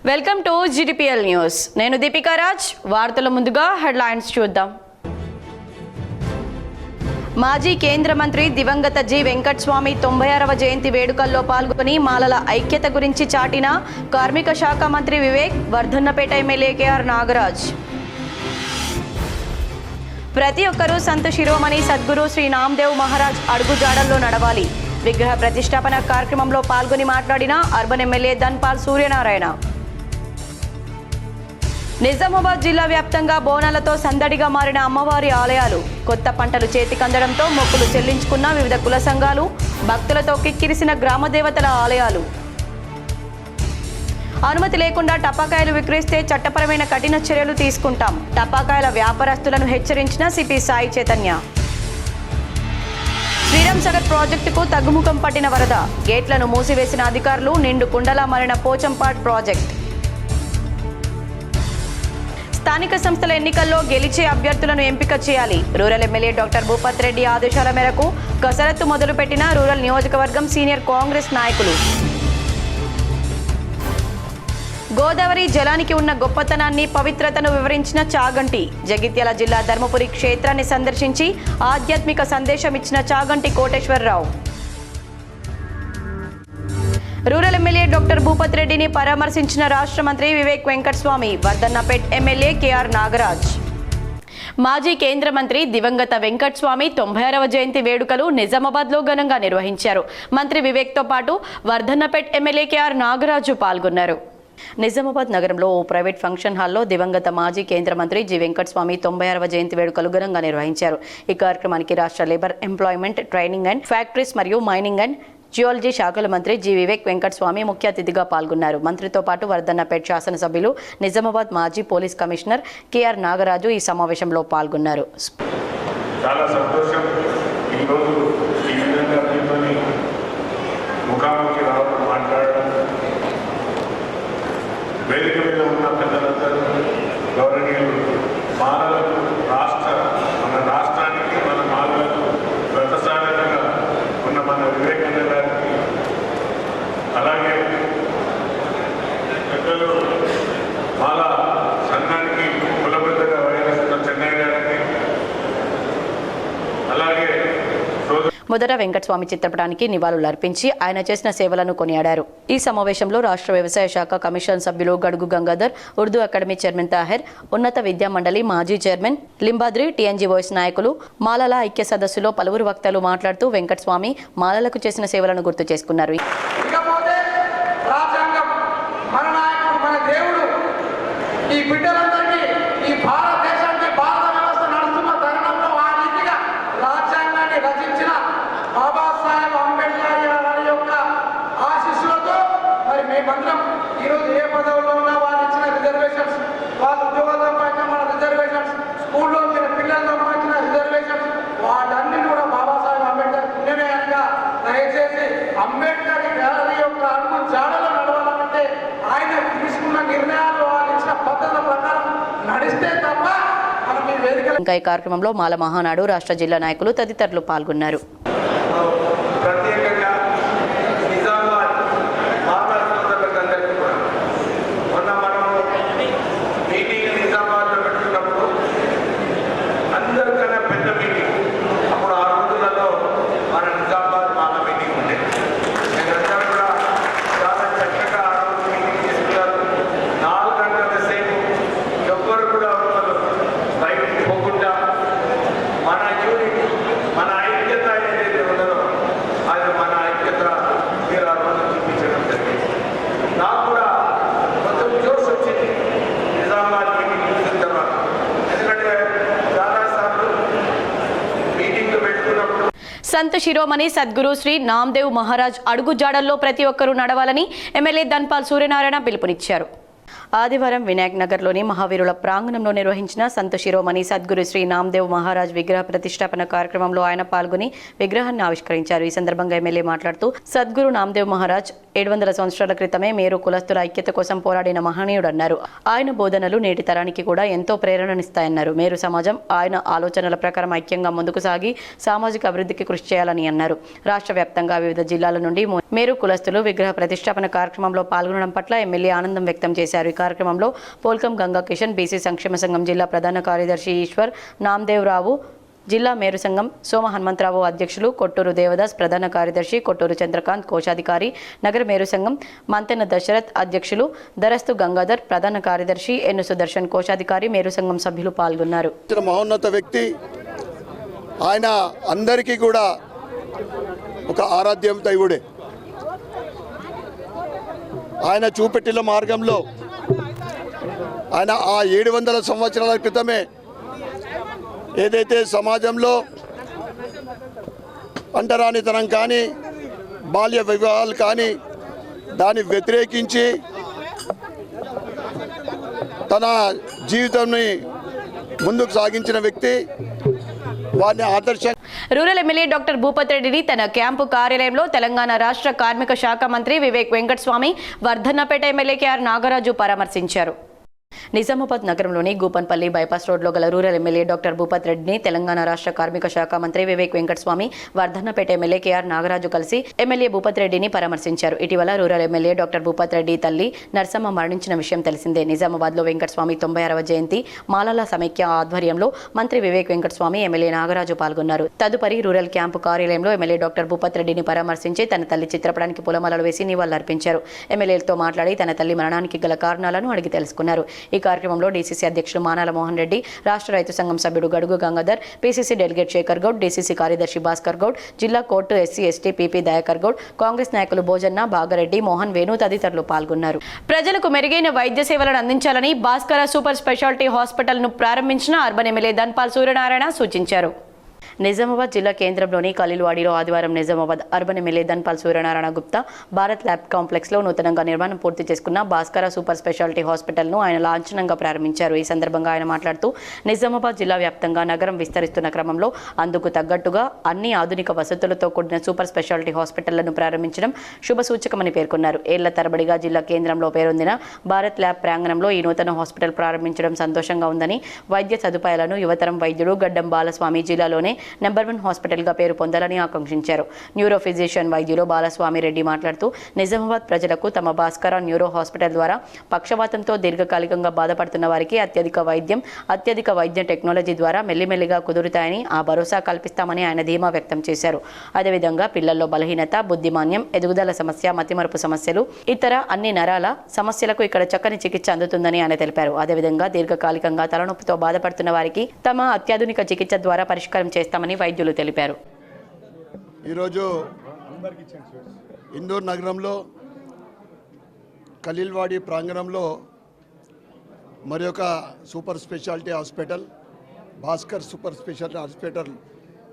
Welcome to GTPL news. నేను దీపికా రాజ్. వార్తల ముందుగా హెడ్లైన్స్ చూద్దాం. మాజీ కేంద్ర మంత్రి దివంగత జి వెంకటస్వామి 96వ జయంతి వేడుకల్లో పాల్గొని మాలల ఐక్యత గురించి చాటిన కార్మిక శాఖ మంత్రి వివేక్. Vardhannapet MLA KR Nagaraj. ప్రతి ఒక్కరూ సంత శిరోమణి సద్గురు శ్రీ నామదేవ్ మహారాజ్ అడుగుజాడల్లో నడవాలి. విగ్రహ ప్రతిష్టాపన కార్యక్రమంలో పాల్గొని మాట్లాడిన అర్బన్ ఎమ్మెల్యే ధన్పాల్ సూర్యనారాయణ. నిజామాబాద్ జిల్లా వ్యాప్తంగా బోనాలతో సందడిగా మారిన అమ్మవారి ఆలయాలు. కొత్త పంటలు చేతికందడంతో మొక్కులు చెల్లించుకున్న వివిధ కుల సంఘాలు. భక్తులతో కిక్కిరిసిన గ్రామ దేవతల ఆలయాలు. అనుమతి లేకుండా టపాకాయలు విక్రయిస్తే చట్టపరమైన కఠిన చర్యలు తీసుకుంటాం. టపాకాయల వ్యాపారస్తులను హెచ్చరించిన సిపి సాయి చైతన్య. శ్రీరామ్ సాగర్ ప్రాజెక్టుకు తగ్గుముఖం పట్టిన వరద. గేట్లను మూసివేసిన అధికారులు. నిండు కుండలా మారిన పోచంపాడ్ ప్రాజెక్ట్. స్థానిక సంస్థల ఎన్నికల్లో గెలిచే అభ్యర్థులను ఎంపిక చేయాలి. Rural MLA doctor Bhupath Reddy ఆదేశాల మేరకు కసరత్తు మొదలుపెట్టిన రూరల్ నియోజకవర్గం సీనియర్ కాంగ్రెస్ నాయకులు. గోదావరి జలానికి ఉన్న గొప్పతనాన్ని, పవిత్రతను వివరించిన చాగంటి. జగిత్యాల జిల్లా ధర్మపురి క్షేత్రాన్ని సందర్శించి ఆధ్యాత్మిక సందేశం ఇచ్చిన Chaganti Koteswararao. Rural MLA doctor Bhupath రెడ్డిని పరామర్శించిన రాష్ట్ర మంత్రి వివేక్ వెంకటస్వామి. Wardhannapet MLA KR Nagaraj. మాజీ కేంద్ర మంత్రి దివంగత వెంకటస్వామి 96వ జయంతి వేడుకలు నిజామాబాద్లో ఘనంగా నిర్వహించారు. మంత్రి వివేక్తో పాటు వర్ధన్నపేట్ ఎమ్మెల్యే కేఆర్ నాగరాజు పాల్గొన్నారు. నిజామాబాద్ నగరంలో ఓ ప్రైవేట్ ఫంక్షన్ హాల్లో దివంగత మాజీ కేంద్ర మంత్రి జి వెంకటస్వామి 96వ జయంతి వేడుకలు ఘనంగా నిర్వహించారు. ఈ కార్యక్రమానికి రాష్ట్ర labour, employment, training and factories మరియు మైనింగ్ అండ్ జియాలజీ శాఖల మంత్రి జి వివేక్ వెంకటస్వామి ముఖ్య అతిథిగా పాల్గొన్నారు. మంత్రితో పాటు వర్ధన్నపేట్ శాసనసభ్యులు, నిజామాబాద్ మాజీ పోలీస్ కమిషనర్ కేఆర్ నాగరాజు ఈ సమావేశంలో పాల్గొన్నారు. చాలా సంతోషం ఈరోజు ఈ విధంగా మీతోని ముఖాముఖి రావడం, మాట్లాడడం. వేదిక మీద ఉన్న పెద్దలందరూ, గౌరవనీయులు, మాలలకు మన రాష్ట్రానికి, మన మాలలకు ప్రతిసారంగా ఉన్న మన వివేకానంద గారికి, అలాగే పెద్దలు మాల సంఘానికి కులబద్ధగా వైరస్తున్న చెన్నై గారికి, అలాగే మొదట వెంకటస్వామి చిత్రపటానికి నివాళులు అర్పించి ఆయన చేసిన సేవలను కొనియాడారు. ఈ సమావేశంలో రాష్ట్ర వ్యవసాయ శాఖ కమిషన్ సభ్యులు గడుగు గంగాధర్, ఉర్దూ అకాడమీ చైర్మన్ తాహెర్, ఉన్నత విద్యా మండలి మాజీ చైర్మన్ లింబాద్రి, టీఎన్జీ వాయిస్ నాయకులు, మాలల ఐక్య సదస్సులో పలువురు వక్తలు మాట్లాడుతూ వెంకటస్వామి మాలలకు చేసిన సేవలను గుర్తు చేసుకున్నారు. ఈరోజు ఏ పదవుల్లో ఉన్నా వాళ్ళు ఇచ్చిన రిజర్వేషన్స్, వాళ్ళ ఉద్యోగాలు సంపాదించిన మన రిజర్వేషన్స్, స్కూల్లో పిల్లలు సంపాదించిన రిజర్వేషన్స్, వాటన్నిటి కూడా బాబాసాహెబ్ అంబేద్కర్ పుణ్యమే కనుక దయచేసి అంబేద్కర్ గారి యొక్క అడుగు జాడలో నడవాలంటే ఆయన తీసుకున్న నిర్ణయాలు, వాళ్ళు ఇచ్చిన పద్ధతుల ప్రకారం నడిస్తే తప్ప మనం ఈ వేదిక. ఇంకా ఈ కార్యక్రమంలో మాల మహానాడు రాష్ట్ర జిల్లా నాయకులు తదితరులు పాల్గొన్నారు. సంత శిరోమణి సద్గురు శ్రీ నామదేవ్ మహారాజ్ అడుగు జాడల్లో ప్రతి ఒక్కరూ నడవాలని ఎమ్మెల్యే ధన్పాల్ సూర్యనారాయణ పిలుపునిచ్చారు. ఆదివారం వినాయక్ నగర్లోని మహావీరుల ప్రాంగణంలో నిర్వహించిన సంత శిరోమణి సద్గురు శ్రీ నామదేవ్ మహారాజ్ విగ్రహ ప్రతిష్టాపన కార్యక్రమంలో ఆయన పాల్గొని విగ్రహాన్ని ఆవిష్కరించారు. ఈ సందర్భంగా ఎమ్మెల్యే మాట్లాడుతూ సద్గురు నామదేవ్ మహారాజ్ 700 సంవత్సరాల క్రితమే మేరు కులస్తుల ఐక్యత కోసం పోరాడిన మహనీయుడన్నారు. ఆయన బోధనలు నేటి తరానికి కూడా ఎంతో ప్రేరణనిస్తాయన్నారు. మేరు సమాజం ఆయన ఆలోచనల ప్రకారం ఐక్యంగా ముందుకు సాగి సామాజిక అభివృద్ధికి కృషి చేయాలని అన్నారు. రాష్ట్ర వ్యాప్తంగా వివిధ జిల్లాల నుండి మేరు కులస్తులు విగ్రహ ప్రతిష్టాపన కార్యక్రమంలో పాల్గొనడం పట్ల ఎమ్మెల్యే ఆనందం వ్యక్తం చేశారు. ఈ కార్యక్రమంలో పోల్కం గంగా కిషన్, బీసీ సంక్షేమ సంఘం జిల్లా ప్రధాన కార్యదర్శి ఈశ్వర్, నామదేవ్ రావు, జిల్లా మేరు సంఘం సోమ హనుమంతరావు అధ్యక్షులు, కొట్టూరు దేవదాస్ ప్రధాన కార్యదర్శి, కొట్టూరు చంద్రకాంత్ కోశాధికారి, నగర మేరు సంఘం మంతెన దశరథ్ అధ్యక్షులు, దరస్తు గంగాధర్ ప్రధాన కార్యదర్శి, ఎన్ను సుదర్శన్ కోశాధికారి, మేరు సంఘం సభ్యులు పాల్గొన్నారు. మహోన్నత వ్యక్తి ఆయన అందరికీ కూడా ఒక ఆరాధ్యం దైవుడే. ఆయన చూపెట్టిన మార్గంలో ఆయన ఆ 700 సంవత్సరాల క్రితమే ఏదైతే సమాజంలో అంటరానితనం కానీ బాల్య వివాహాలు కానీ దాన్ని వ్యతిరేకించి తన జీవితాన్ని ముందుకు సాగించిన వ్యక్తి, వారిని ఆదర్శ. రూరల్ ఎమ్మెల్యే డాక్టర్ భూపత్ రెడ్డిని తన క్యాంపు కార్యాలయంలో తెలంగాణ రాష్ట్ర కార్మిక శాఖ మంత్రి వివేక్ వెంకటస్వామి, వర్ధన్నపేట ఎమ్మెల్యే కేఆర్ నాగరాజు పరామర్శించారు. నిజామాబాద్ నగరంలోని గూపన్పల్లి బైపాస్ రోడ్లో గల రూరల్ ఎమ్మెల్యే డాక్టర్ భూపత్ రెడ్డిని తెలంగాణ రాష్ట్ర కార్మిక శాఖ మంత్రి వివేక్ వెంకటస్వామి, వర్ధన్నపేట ఎమ్మెల్యే కేఆర్ నాగరాజు కలిసి ఎమ్మెల్యే భూపత్ రెడ్డిని పరామర్శించారు. ఇటీవల rural MLA doctor Bhupath Reddy తల్లి నర్సమ్మ మరణించిన విషయం తెలిసిందే. నిజామాబాద్లో వెంకటస్వామి 96వ జయంతి మాలల సమైక్య ఆధ్వర్యంలో మంత్రి వివేక్ వెంకటస్వామి, ఎమ్మెల్యే నాగరాజు పాల్గొన్నారు. తదుపరి రూరల్ క్యాంపు కార్యాలయంలో ఎమ్మెల్యే డాక్టర్ భూపత్ రెడ్డిని పరామర్శించి తన తల్లి చిత్రపటానికి పూలమాలలు వేసి నివాళులర్పించారు. ఎమ్మెల్యేలతో మాట్లాడి తన తల్లి మరణానికి గల కారణాలను అడిగి తెలుసుకున్నారు. ఈ కార్యక్రమంలో డీసీసీ అధ్యక్షులు మానాల మోహన్ రెడ్డి, రాష్ట్ర రైతు సంఘం సభ్యుడు Gadugu Gangadhar, PCC delegate Shekar Goud, DCC కార్యదర్శి భాస్కర్ గౌడ్, జిల్లా court SC ST PP Dayakar Goud, Congress నాయకులు భోజన్న, భాగరెడ్డి, మోహన్, వేణు తదితరులు పాల్గొన్నారు. ప్రజలకు మెరుగైన వైద్య సేవలను అందించాలని భాస్కర సూపర్ స్పెషాలిటీ హాస్పిటల్ను ప్రారంభించిన అర్బన్ ఎమ్మెల్యే ధన్పాల్ సూర్యనారాయణ సూచించారు. నిజామాబాద్ జిల్లా కేంద్రంలోని ఖలీల్వాడిలో ఆదివారం Nizamabad urban MLA Dhanpal Suryanarayana Gupta Bharat lab కాంప్లెక్స్లో నూతనంగా నిర్మాణం పూర్తి చేసుకున్న భాస్కర సూపర్ స్పెషాలిటీ హాస్పిటల్ను ఆయన లాంఛనంగా ప్రారంభించారు. ఈ సందర్భంగా ఆయన మాట్లాడుతూ నిజామాబాద్ జిల్లా వ్యాప్తంగా నగరం విస్తరిస్తున్న క్రమంలో అందుకు తగ్గట్టుగా అన్ని ఆధునిక వసతులతో కూడిన సూపర్ స్పెషాలిటీ హాస్పిటళ్లను ప్రారంభించడం శుభసూచకమని పేర్కొన్నారు. ఏళ్ల తరబడిగా జిల్లా కేంద్రంలో పేరొందిన భారత్ ల్యాబ్ ప్రాంగణంలో ఈ నూతన హాస్పిటల్ ప్రారంభించడం సంతోషంగా ఉందని, వైద్య సదుపాయాలను యువతరం వైద్యుడు గడ్డం బాలస్వామి జిల్లాలోనే నెంబర్ 1 హాస్పిటల్గా పేరు పొందాలని ఆకాంక్షించారు. న్యూరో ఫిజిషియన్ వైద్యులు బాలస్వామి రెడ్డి మాట్లాడుతూ నిజామాబాద్ ప్రజలకు తమ భాస్కర న్యూరో హాస్పిటల్ ద్వారా పక్షవాతంతో దీర్ఘకాలికంగా బాధపడుతున్న వారికి అత్యధిక వైద్య టెక్నాలజీ ద్వారా మెల్లిమెల్లిగా కుదురుతాయని ఆ భరోసా కల్పిస్తామని ఆయన ధీమా వ్యక్తం చేశారు. అదేవిధంగా పిల్లల్లో బలహీనత, బుద్ధిమాన్యం, ఎదుగుదల సమస్య, మతిమరుపు సమస్యలు, ఇతర అన్ని నరాల సమస్యలకు ఇక్కడ చక్కని చికిత్స అందుతుందని ఆయన తెలిపారు. అదేవిధంగా దీర్ఘకాలికంగా తలనొప్పితో బాధపడుతున్న వారికి తమ అత్యాధునిక చికిత్స ద్వారా పరిష్కారం చేస్తామని వైద్యులు తెలిపారు. ఈరోజు ఇందూర్ నగరంలో ఖలీల్వాడి ప్రాంగణంలో మరి ఒక super speciality hospital, Bhaskar super speciality hospital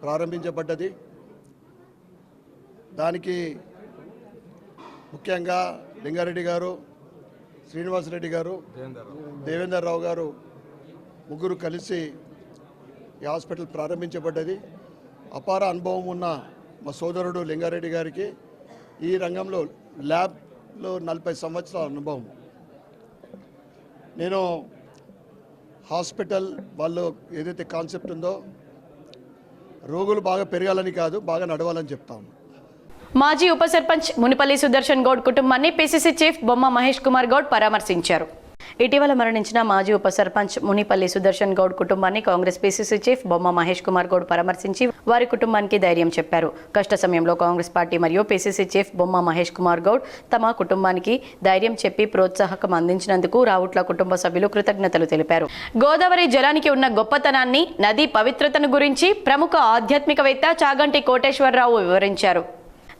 ప్రారంభించబడ్డది. దానికి ముఖ్యంగా లింగారెడ్డి గారు, శ్రీనివాసరెడ్డి గారు, దేవేందర్ రావు గారు ముగ్గురు కలిసి ఈ హాస్పిటల్ ప్రారంభించబడ్డది. అపార అనుభవం ఉన్న మా సోదరుడు లింగారెడ్డి గారికి ఈ రంగంలో ల్యాబ్లో 40 సంవత్సరాల అనుభవం. నేను హాస్పిటల్ వాళ్ళు ఏదైతే కాన్సెప్ట్ ఉందో రోగులు బాగా పెరగాలని కాదు, బాగా నడవాలని చెప్తాము. మాజీ ఉప సర్పంచ్ మునిపల్లి సుదర్శన్ గౌడ్ కుటుంబాన్ని పీసీసీ చీఫ్ బొమ్మ మహేష్ కుమార్ గౌడ్ పరామర్శించారు. ఇటీవల మరణించిన మాజీ ఉప సర్పంచ్ మునిపల్లి సుదర్శన్ గౌడ్ కుటుంబాన్ని కాంగ్రెస్ పీసీసీ చీఫ్ బొమ్మ మహేష్ కుమార్ గౌడ్ పరామర్శించి వారి కుటుంబానికి ధైర్యం చెప్పారు. కష్ట సమయంలో కాంగ్రెస్ పార్టీ మరియు పీసీసీ చీఫ్ బొమ్మ మహేష్ కుమార్ గౌడ్ తమ కుటుంబానికి ధైర్యం చెప్పి ప్రోత్సాహకం అందించినందుకు రావుట్ల కుటుంబ సభ్యులు కృతజ్ఞతలు తెలిపారు. గోదావరి జలానికి ఉన్న గొప్పతనాన్ని, నదీ పవిత్రతను గురించి ప్రముఖ ఆధ్యాత్మికవేత్త చాగంటి కోటేశ్వరరావు వివరించారు.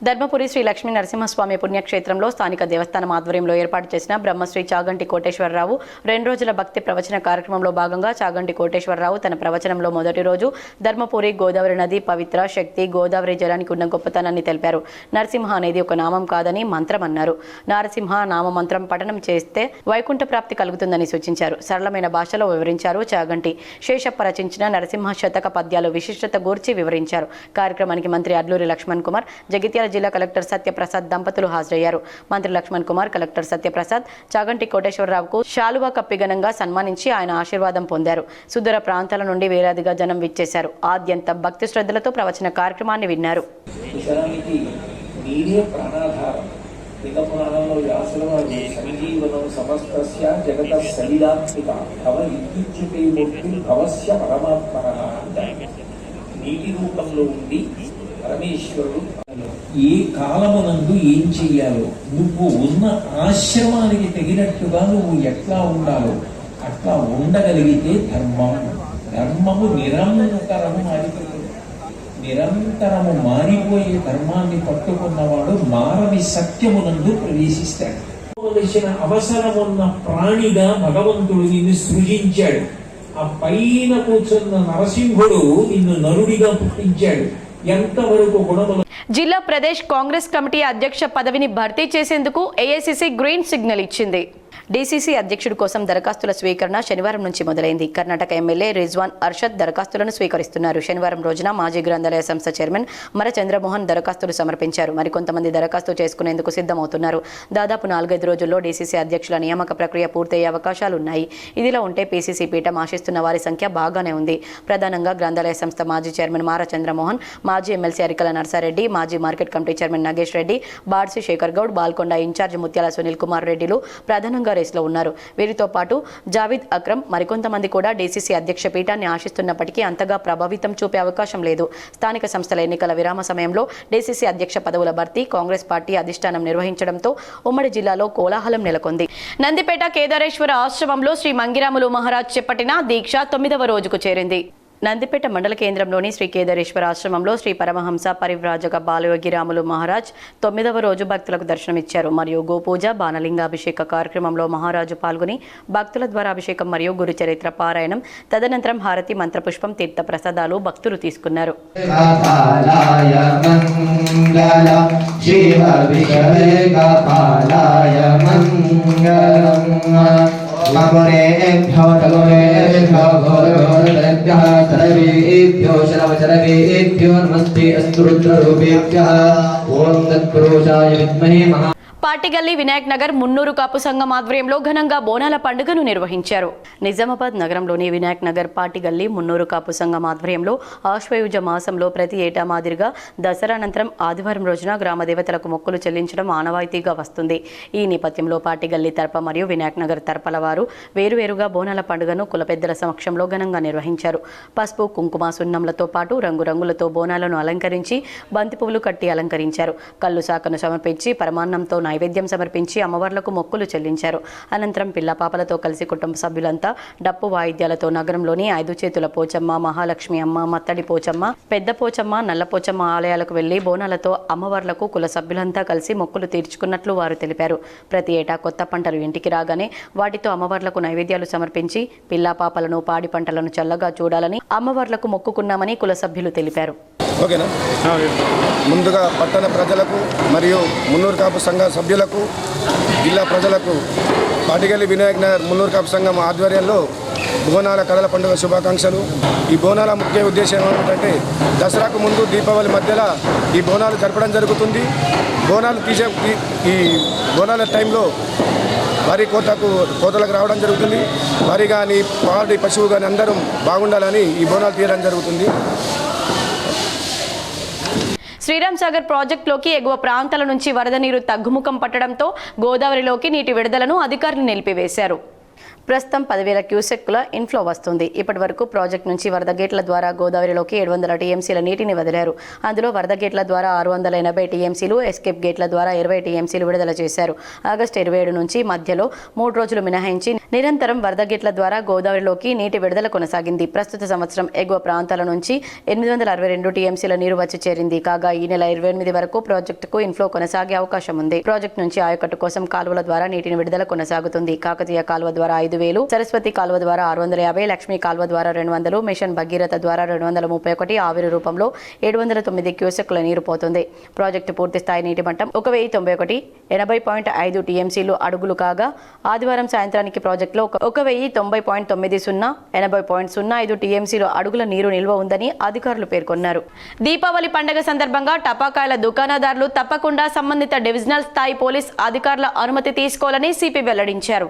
ధర్మపురి శ్రీ లక్ష్మీ నరసింహస్వామి పుణ్యక్షేత్రంలో స్థానిక దేవస్థానం ఆధ్వర్యంలో ఏర్పాటు చేసిన బ్రహ్మశ్రీ చాగంటి కోటేశ్వరరావు 2 రోజుల భక్తి ప్రవచన కార్యక్రమంలో భాగంగా చాగంటి కోటేశ్వరరావు తన ప్రవచనంలో మొదటి రోజు ధర్మపురి గోదావరి నది పవిత్ర శక్తి గోదావరి జలానికి ఉన్న గొప్పతనాన్ని తెలిపారు. నరసింహ అనేది ఒక నామం కాదని మంత్రం అన్నారు. నరసింహ నామ మంత్రం పఠనం చేస్తే వైకుంఠ ప్రాప్తి కలుగుతుందని సూచించారు. సరళమైన భాషలో వివరించారు. చాగంటి శేషప్ప రచించిన నరసింహ శతక పద్యాలు విశిష్టత గూర్చి వివరించారు. కార్యక్రమానికి మంత్రి అడ్లూరి లక్ష్మణ్ కుమార్, జగిత్యాల జిల్లా కలెక్టర్ సత్యప్రసాద్ దంపతులు హాజరయ్యారు. మంత్రి లక్ష్మణ్ కుమార్, కలెక్టర్ సత్యప్రసాద్ చాగంటి కోటేశ్వరరావుకు శాలువా కప్పి ఘనంగా సన్మానించి ఆయన ఆశీర్వాదం పొందారు. సుదూర ప్రాంతాల నుండి వేలాదిగా జనం విచ్చేశారు. ఆద్యంత భక్తి శ్రద్ధలతో ప్రవచన కార్యక్రమాన్ని విన్నారు. నీటి రూపంలో ఉండి పరమేశ్వరుడు ఏ కాలమునందు ఏం చెయ్యాలో, నువ్వు ఉన్న ఆశ్రమానికి తగినట్టుగా నువ్వు ఎట్లా ఉండాలో అట్లా ఉండగలిగితే ధర్మము నిరంతరము మారిపోతుంది. నిరంతరము మారిపోయే ధర్మాన్ని పట్టుకున్నవాడు మారని సత్యమునందు ప్రవేశిస్తాడు. అవసరమున్న ప్రాణిగా భగవంతుడు నిన్ను సృజించాడు. ఆ పైన కూర్చున్న నరసింహుడు నిన్ను నరుడిగా పుట్టించాడు. ఎంతవరకు గుణములు. జిల్లా ప్రదేశ్ కాంగ్రెస్ కమిటీ అధ్యక్ష పదవిని భర్తీ చేసేందుకు ఏఐసిసి గ్రీన్ సిగ్నల్ ఇచ్చింది. డీసీసీ అధ్యక్షుడి కోసం దరఖాస్తుల స్వీకరణ శనివారం నుంచి మొదలైంది. కర్ణాటక ఎమ్మెల్యే రిజ్వాన్ అర్షద్ దరఖాస్తులను స్వీకరిస్తున్నారు. శనివారం రోజున మాజీ గ్రంథాలయ సంస్థ చైర్మన్ మర చంద్రమోహన్ దరఖాస్తులు సమర్పించారు. మరికొంతమంది దరఖాస్తు చేసుకునేందుకు సిద్ధమవుతున్నారు. దాదాపు 4-5 రోజుల్లో డీసీసీ అధ్యక్షుల నియామక ప్రక్రియ పూర్తయ్యే అవకాశాలున్నాయి. ఇదిలా ఉంటే పీసీసీ పీఠం ఆశిస్తున్న వారి సంఖ్య బాగానే ఉంది. ప్రధానంగా గ్రంథాలయ సంస్థ మాజీ చైర్మన్ మార చంద్రమోహన్, మాజీ ఎమ్మెల్సీ అరికల నర్సారెడ్డి, మాజీ market committee chairman Nagesh Reddy, Badsi Shekar Goud, Balkonda incharge Mutyala Sunil Kumar రెడ్డిలు ప్రధానంగా రేసులో ఉన్నారు. వీరితో పాటు జావీద్ అక్రమ్ మరికొంతమంది కూడా డీసీసీ అధ్యక్ష పీఠాన్ని ఆశిస్తున్నప్పటికీ అంతగా ప్రభావితం చూపే అవకాశం లేదు. స్థానిక సంస్థల ఎన్నికల విరామ సమయంలో డీసీసీ అధ్యక్ష పదవుల భర్తీ కాంగ్రెస్ పార్టీ అధిష్టానం నిర్వహించడంతో ఉమ్మడి జిల్లాలో కోలాహలం నెలకొంది. నందిపేట కేదారేశ్వర ఆశ్రమంలో శ్రీ మంగిరాములు మహారాజ్ చేపట్టిన దీక్ష 9వ రోజుకు చేరింది. నందిపేట మండల కేంద్రంలోని శ్రీ కేదారేశ్వర ఆశ్రమంలో శ్రీ పరమహంస పరివ్రాజక బాలయోగి రాములు మహారాజ్ 9వ రోజు భక్తులకు దర్శనమిచ్చారు. మరియు గోపూజ బాణలింగాభిషేక కార్యక్రమంలో మహారాజు పాల్గొని భక్తుల ద్వారా అభిషేకం మరియు గురు చరిత్ర పారాయణం, తదనంతరం హారతి, మంత్రపుష్పం, తీర్థ ప్రసాదాలు భక్తులు తీసుకున్నారు. పాటిగల్లి వినాయక్ నగర్ మున్నూరు కాపు సంఘం ఆధ్వర్యంలో ఘనంగా బోనాల పండుగను నిర్వహించారు. నిజామాబాద్ నగరంలోని వినాయక్ నగర్ పాటిగల్లి మున్నూరు కాపు సంఘం ఆధ్వర్యంలో ఆశ్వయుజ మాసంలో ప్రతి ఏటా మాదిరిగా దసరా అనంతరం ఆదివారం రోజున గ్రామ దేవతలకు మొక్కులు చెల్లించడం ఆనవాయితీగా వస్తుంది. ఈ నేపథ్యంలో పాటిగల్లి తరప మరియు వినాయక్ నగర్ తరపల వారు వేరువేరుగా బోనాల పండుగను కుల పెద్దల సమక్షంలో ఘనంగా నిర్వహించారు. పసుపు, కుంకుమ, సున్నంలతో పాటు రంగురంగులతో బోనాలను అలంకరించి బంతి పువ్వులు కట్టి అలంకరించారు. కళ్ళు శాఖను సమర్పించి పరమాన్నంతో నైవేద్యం సమర్పించి అమ్మవార్లకు మొక్కులు చెల్లించారు. అనంతరం పిల్లపాపలతో కలిసి కుటుంబ సభ్యులంతా డప్పు వాయిద్యాలతో నగరంలోని 5 చేతుల పోచమ్మ, మహాలక్ష్మి అమ్మ, మత్తడి పోచమ్మ, పెద్ద పోచమ్మ, నల్ల పోచమ్మ ఆలయాలకు వెళ్లి బోనాలతో అమ్మవార్లకు కుల సభ్యులంతా కలిసి మొక్కులు తీర్చుకున్నట్లు వారు తెలిపారు. ప్రతి ఏటా కొత్త పంటలు ఇంటికి రాగానే వాటితో అమ్మవార్లకు నైవేద్యాలు సమర్పించి పిల్లపాపలను, పాడి పంటలను చల్లగా చూడాలని అమ్మవార్లకు మొక్కుకున్నామని కుల సభ్యులు తెలిపారు. ఓకేనా. ముందుగా పట్టణ ప్రజలకు మరియు మున్నూరు కాపు సంఘ సభ్యులకు, జిల్లా ప్రజలకు పాటిగల్లి వినాయక్ నగర్ మున్నూరు కాపు సంఘం ఆధ్వర్యంలో బోనాల కడల పండుగ శుభాకాంక్షలు. ఈ బోనాల ముఖ్య ఉద్దేశం ఏమిటంటే దసరాకు ముందు దీపావళి మధ్యలో ఈ బోనాలు జరపడం జరుగుతుంది. ఈ బోనాల టైంలో వరి కోతలకు రావడం జరుగుతుంది. వరి కానీ, పాడి పశువు కానీ అందరం బాగుండాలని ఈ బోనాలు తీయడం జరుగుతుంది. శ్రీరామ్ సాగర్ ప్రాజెక్టులోకి ఎగువ ప్రాంతాల నుంచి వరద నీరు తగ్గుముఖం పట్టడంతో గోదావరిలోకి నీటి విడుదలను అధికారులు నిలిపివేశారు. ప్రస్తుతం 10,000 క్యూసెక్కుల ఇన్ఫ్లో వస్తుంది. ఇప్పటి వరకు ప్రాజెక్టు నుంచి వరద గేట్ల ద్వారా గోదావరిలోకి 700 టీఎంసీల నీటిని వదిలారు. అందులో వరద గేట్ల ద్వారా 680 టీఎంసీలు, ఎస్కేప్ గేట్ల ద్వారా 20 టీఎంసీలు విడుదల చేశారు. ఆగస్టు 27 నుంచి మధ్యలో 3 రోజులు మినహాయించి నిరంతరం వరద గేట్ల ద్వారా గోదావరిలోకి నీటి విడుదల కొనసాగింది. ప్రస్తుత సంవత్సరం ఎగువ ప్రాంతాల నుంచి 862 టీఎంసీల నీరు వచ్చి చేరింది. కాగా ఈ నెల 28 వరకు ప్రాజెక్టుకు ఇన్ఫ్లో కొనసాగే అవకాశం ఉంది. ప్రాజెక్టు నుంచి ఆయకట్టు కోసం కాలువల ద్వారా నీటిని విడుదల కొనసాగుతుంది. కాకతీయ కాలువ ద్వారా 5,000, సరస్వతి కాలువ ద్వారా 650, లక్ష్మీ కాలువ ద్వారా 200, మిషన్ భగీరథ ద్వారా 231, ఆవిరి రూపంలో 709 క్యూసెక్కుల నీరు పోతుంది. ప్రాజెక్టు పూర్తి స్థాయి నీటి మట్టం 1,091, 80.5 టీఎంసీలు అడుగులు కాగా ఆదివారం సాయంత్రానికి ప్రాజెక్టులో 1,090.90, 80.05 టీఎంసీలు అడుగుల నీరు నిల్వ ఉందని అధికారులు పేర్కొన్నారు. దీపావళి పండుగ సందర్భంగా టపాకాయల దుకాణదారులు తప్పకుండా సంబంధిత డివిజనల్ స్థాయి పోలీస్ అధికారుల అనుమతి తీసుకోవాలని సిపి వెల్లడించారు.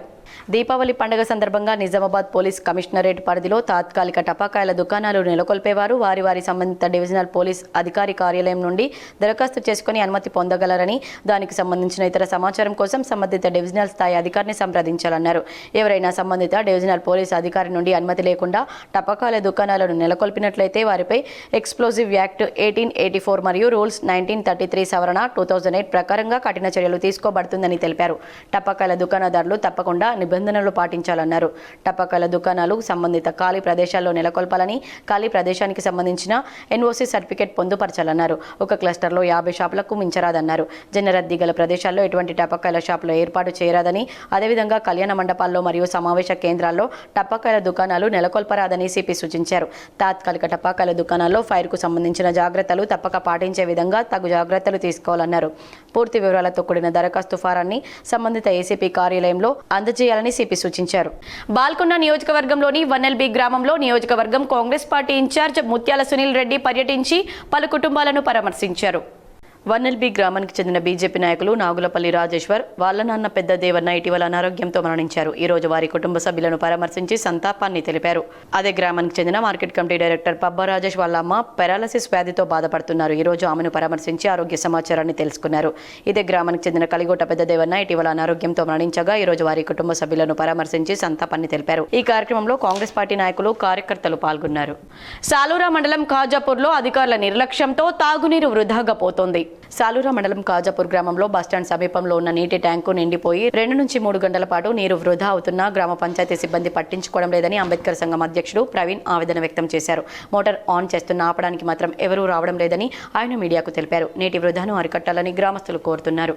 దీపావళి పండుగ సందర్భంగా నిజామాబాద్ పోలీస్ కమిషనరేట్ పరిధిలో తాత్కాలిక టపాకాయల దుకాణాలు నెలకొల్పేవారు వారి సంబంధిత డివిజనల్ పోలీస్ అధికారి కార్యాలయం నుండి దరఖాస్తు చేసుకుని అనుమతి పొందగలరని, దానికి సంబంధించిన ఇతర సమాచారం కోసం సంబంధిత డివిజనల్ స్థాయి అధికారిని సంప్రదించాలన్నారు. ఎవరైనా సంబంధిత డివిజనల్ పోలీస్ అధికారి నుండి అనుమతి లేకుండా టపాకాయల దుకాణాలను నెలకొల్పినట్లయితే వారిపై ఎక్స్ప్లోజివ్ యాక్ట్ 1884 మరియు రూల్స్ 1933 సవరణ 2008 ప్రకారంగా కఠిన చర్యలు తీసుకోబడుతుందని తెలిపారు. టపాకాయల దుకాణదారులు తప్పకుండా నిబంధనలు పాటించాలన్నారు. టపాకాయల దుకాణాలు సంబంధిత ఖాళీ ప్రదేశాల్లో నెలకొల్పాలని, ఖాళీ ప్రదేశానికి సంబంధించిన ఎన్ఓసి సర్టిఫికేట్ పొందుపరచాలన్నారు. ఒక క్లస్టర్లో 50 షాపులకు మించరాదన్నారు. జనరద్దీ గల ప్రదేశాల్లో ఎటువంటి టపాకాయల షాపులు ఏర్పాటు చేయరాదని, అదేవిధంగా కళ్యాణ మండపాల్లో మరియు సమావేశ కేంద్రాల్లో టపాకాయల దుకాణాలు నెలకొల్పరాదని సిపి సూచించారు. తాత్కాలిక టపాకాయల దుకాణాల్లో ఫైర్కు సంబంధించిన జాగ్రత్తలు తప్పక పాటించే విధంగా తగు జాగ్రత్తలు తీసుకోవాలన్నారు. పూర్తి వివరాలతో కూడిన దరఖాస్తు ఫారాన్ని సంబంధిత ఏసీపీ కార్యాలయంలో అందజేయాలని సిపి సూచించారు. బాల్కొండ నియోజకవర్గంలోని వన్నెల్బి గ్రామంలో నియోజకవర్గం కాంగ్రెస్ పార్టీ ఇన్ఛార్జ్ ముత్యాల సునీల్ రెడ్డి పర్యటించి పలు కుటుంబాలను పరామర్శించారు. వన్నెల్బి గ్రామానికి చెందిన బీజేపీ నాయకులు నాగులపల్లి రాజేశ్వర్ వాళ్ళ నాన్న పెద్ద దేవన్న ఇటీవల అనారోగ్యంతో మరణించారు. ఈ రోజు వారి కుటుంబ సభ్యులను పరామర్శించి సంతాపాన్ని తెలిపారు. అదే గ్రామానికి చెందిన market committee director Pabba Rajesh వాళ్ళ అమ్మ పెరాలసిస్ వ్యాధితో బాధపడుతున్నారు. ఈ రోజు ఆమెను పరామర్శించి ఆరోగ్య సమాచారాన్ని తెలుసుకున్నారు. ఇదే గ్రామానికి చెందిన కలిగోట పెద్ద దేవన్న ఇటీవల అనారోగ్యంతో మరణించగా ఈ రోజు వారి కుటుంబ సభ్యులను పరామర్శించి సంతాపాన్ని తెలిపారు. ఈ కార్యక్రమంలో కాంగ్రెస్ పార్టీ నాయకులు, కార్యకర్తలు పాల్గొన్నారు. సాలూరా మండలం ఖాజాపూర్లో అధికారుల నిర్లక్ష్యంతో తాగునీరు వృధాగా పోతోంది. సాలూరా మండలం ఖాజాపూర్ గ్రామంలో బస్టాండ్ సమీపంలో ఉన్న నీటి ట్యాంకు నిండిపోయి 2 నుంచి 3 గంటల పాటు నీరు వృధా అవుతున్నా గ్రామ పంచాయతీ సిబ్బంది పట్టించుకోవడం లేదని అంబేద్కర్ సంఘం అధ్యక్షుడు ప్రవీణ్ ఆవేదన వ్యక్తం చేశారు. మోటార్ ఆన్ చేస్తున్న ఆపడానికి మాత్రం ఎవరూ రావడం లేదని ఆయన మీడియాకు తెలిపారు. నీటి వృధాను అరికట్టాలని గ్రామస్తులు కోరుతున్నారు.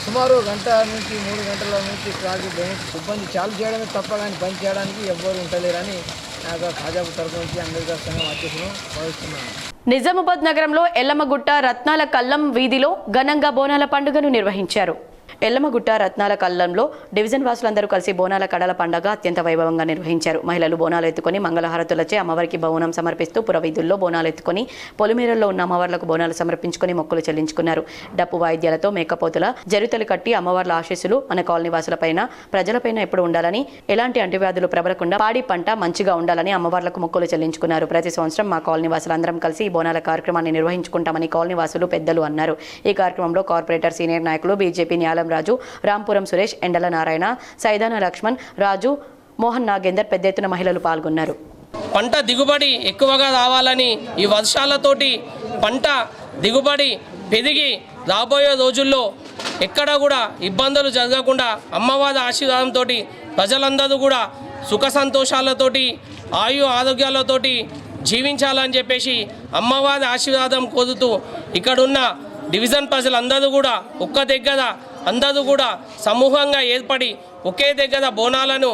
సుమారు గంట నుంచి 3 గంటల నుంచి ట్రాఫిక్ సిబ్బంది చాలు చేయడమే తప్ప కానీ పని చేయడానికి ఎవ్వరు ఉండలేరని నాకు ఖాజాపూర్ తరఫు నుంచి అంబేద్కర్ సంఘం అధ్యక్షులు భావిస్తున్నాను. నిజామాబాద్ నగరంలో ఎల్లమ్మగుట్ట రత్నాల కల్లం వీధిలో ఘనంగా బోనాల పండుగను నిర్వహించారు. ఎల్లమ్మగుట్ట రత్నాల కల్లంలో డివిజన్ వాసులందరూ కలిసి బోనాల కడల పండుగ అత్యంత వైభవంగా నిర్వహించారు. మహిళలు బోనాలు ఎత్తుకొని మంగళహారతులచే అమ్మవారికి బోనం సమర్పిస్తూ పురవీధుల్లో బోనాలు ఎత్తుకొని పొలిమేరల్లో ఉన్న అమ్మవార్లకు బోనాలు సమర్పించుకొని మొక్కులు చెల్లించుకున్నారు. డప్పు వాయిద్యాలతో మేకపోతుల జరుతలు కట్టి అమ్మవార్ల ఆశీస్సులు మన కాలనీ వాసులపైన, ప్రజలపైన ఎప్పుడు ఉండాలని, ఎలాంటి అంటువ్యాధులు ప్రబలకుండా పాడి పంట మంచిగా ఉండాలని అమ్మవార్లకు మొక్కులు చెల్లించుకున్నారు. ప్రతి సంవత్సరం మా కాలనీ వాసులందరం కలిసి ఈ బోనాల కార్యక్రమాన్ని నిర్వహించుకుంటామని కాలనీ వాసులు పెద్దలు అన్నారు. ఈ కార్యక్రమంలో కార్పొరేటర్ సీనియర్ నాయకులు బీజేపీ న్యాలం రాజు, రాంపురం సురేష్, ఎండల నారాయణ, సైదాన లక్ష్మణ్, రాజు, మోహన్ నాగేందర్ పెద్ద ఎత్తున మహిళలు పాల్గొన్నారు. పంట దిగుబడి ఎక్కువగా రావాలని ఈ వర్షాలతోటి పంట దిగుబడి పెరిగి రాబోయే రోజుల్లో ఎక్కడ కూడా ఇబ్బందులు జరగకుండా అమ్మవారి ఆశీర్వాదంతో ప్రజలందరూ కూడా సుఖ సంతోషాలతోటి ఆరోగ్యాలతోటి జీవించాలని చెప్పేసి అమ్మవారి ఆశీర్వాదం కోరుతూ ఇక్కడున్న డివిజన్ ప్రజలందరూ కూడా ఒక్క దగ్గర అందరూ కూడా సమూహంగా ఏర్పడి ఒకే దగ్గర బోనాలను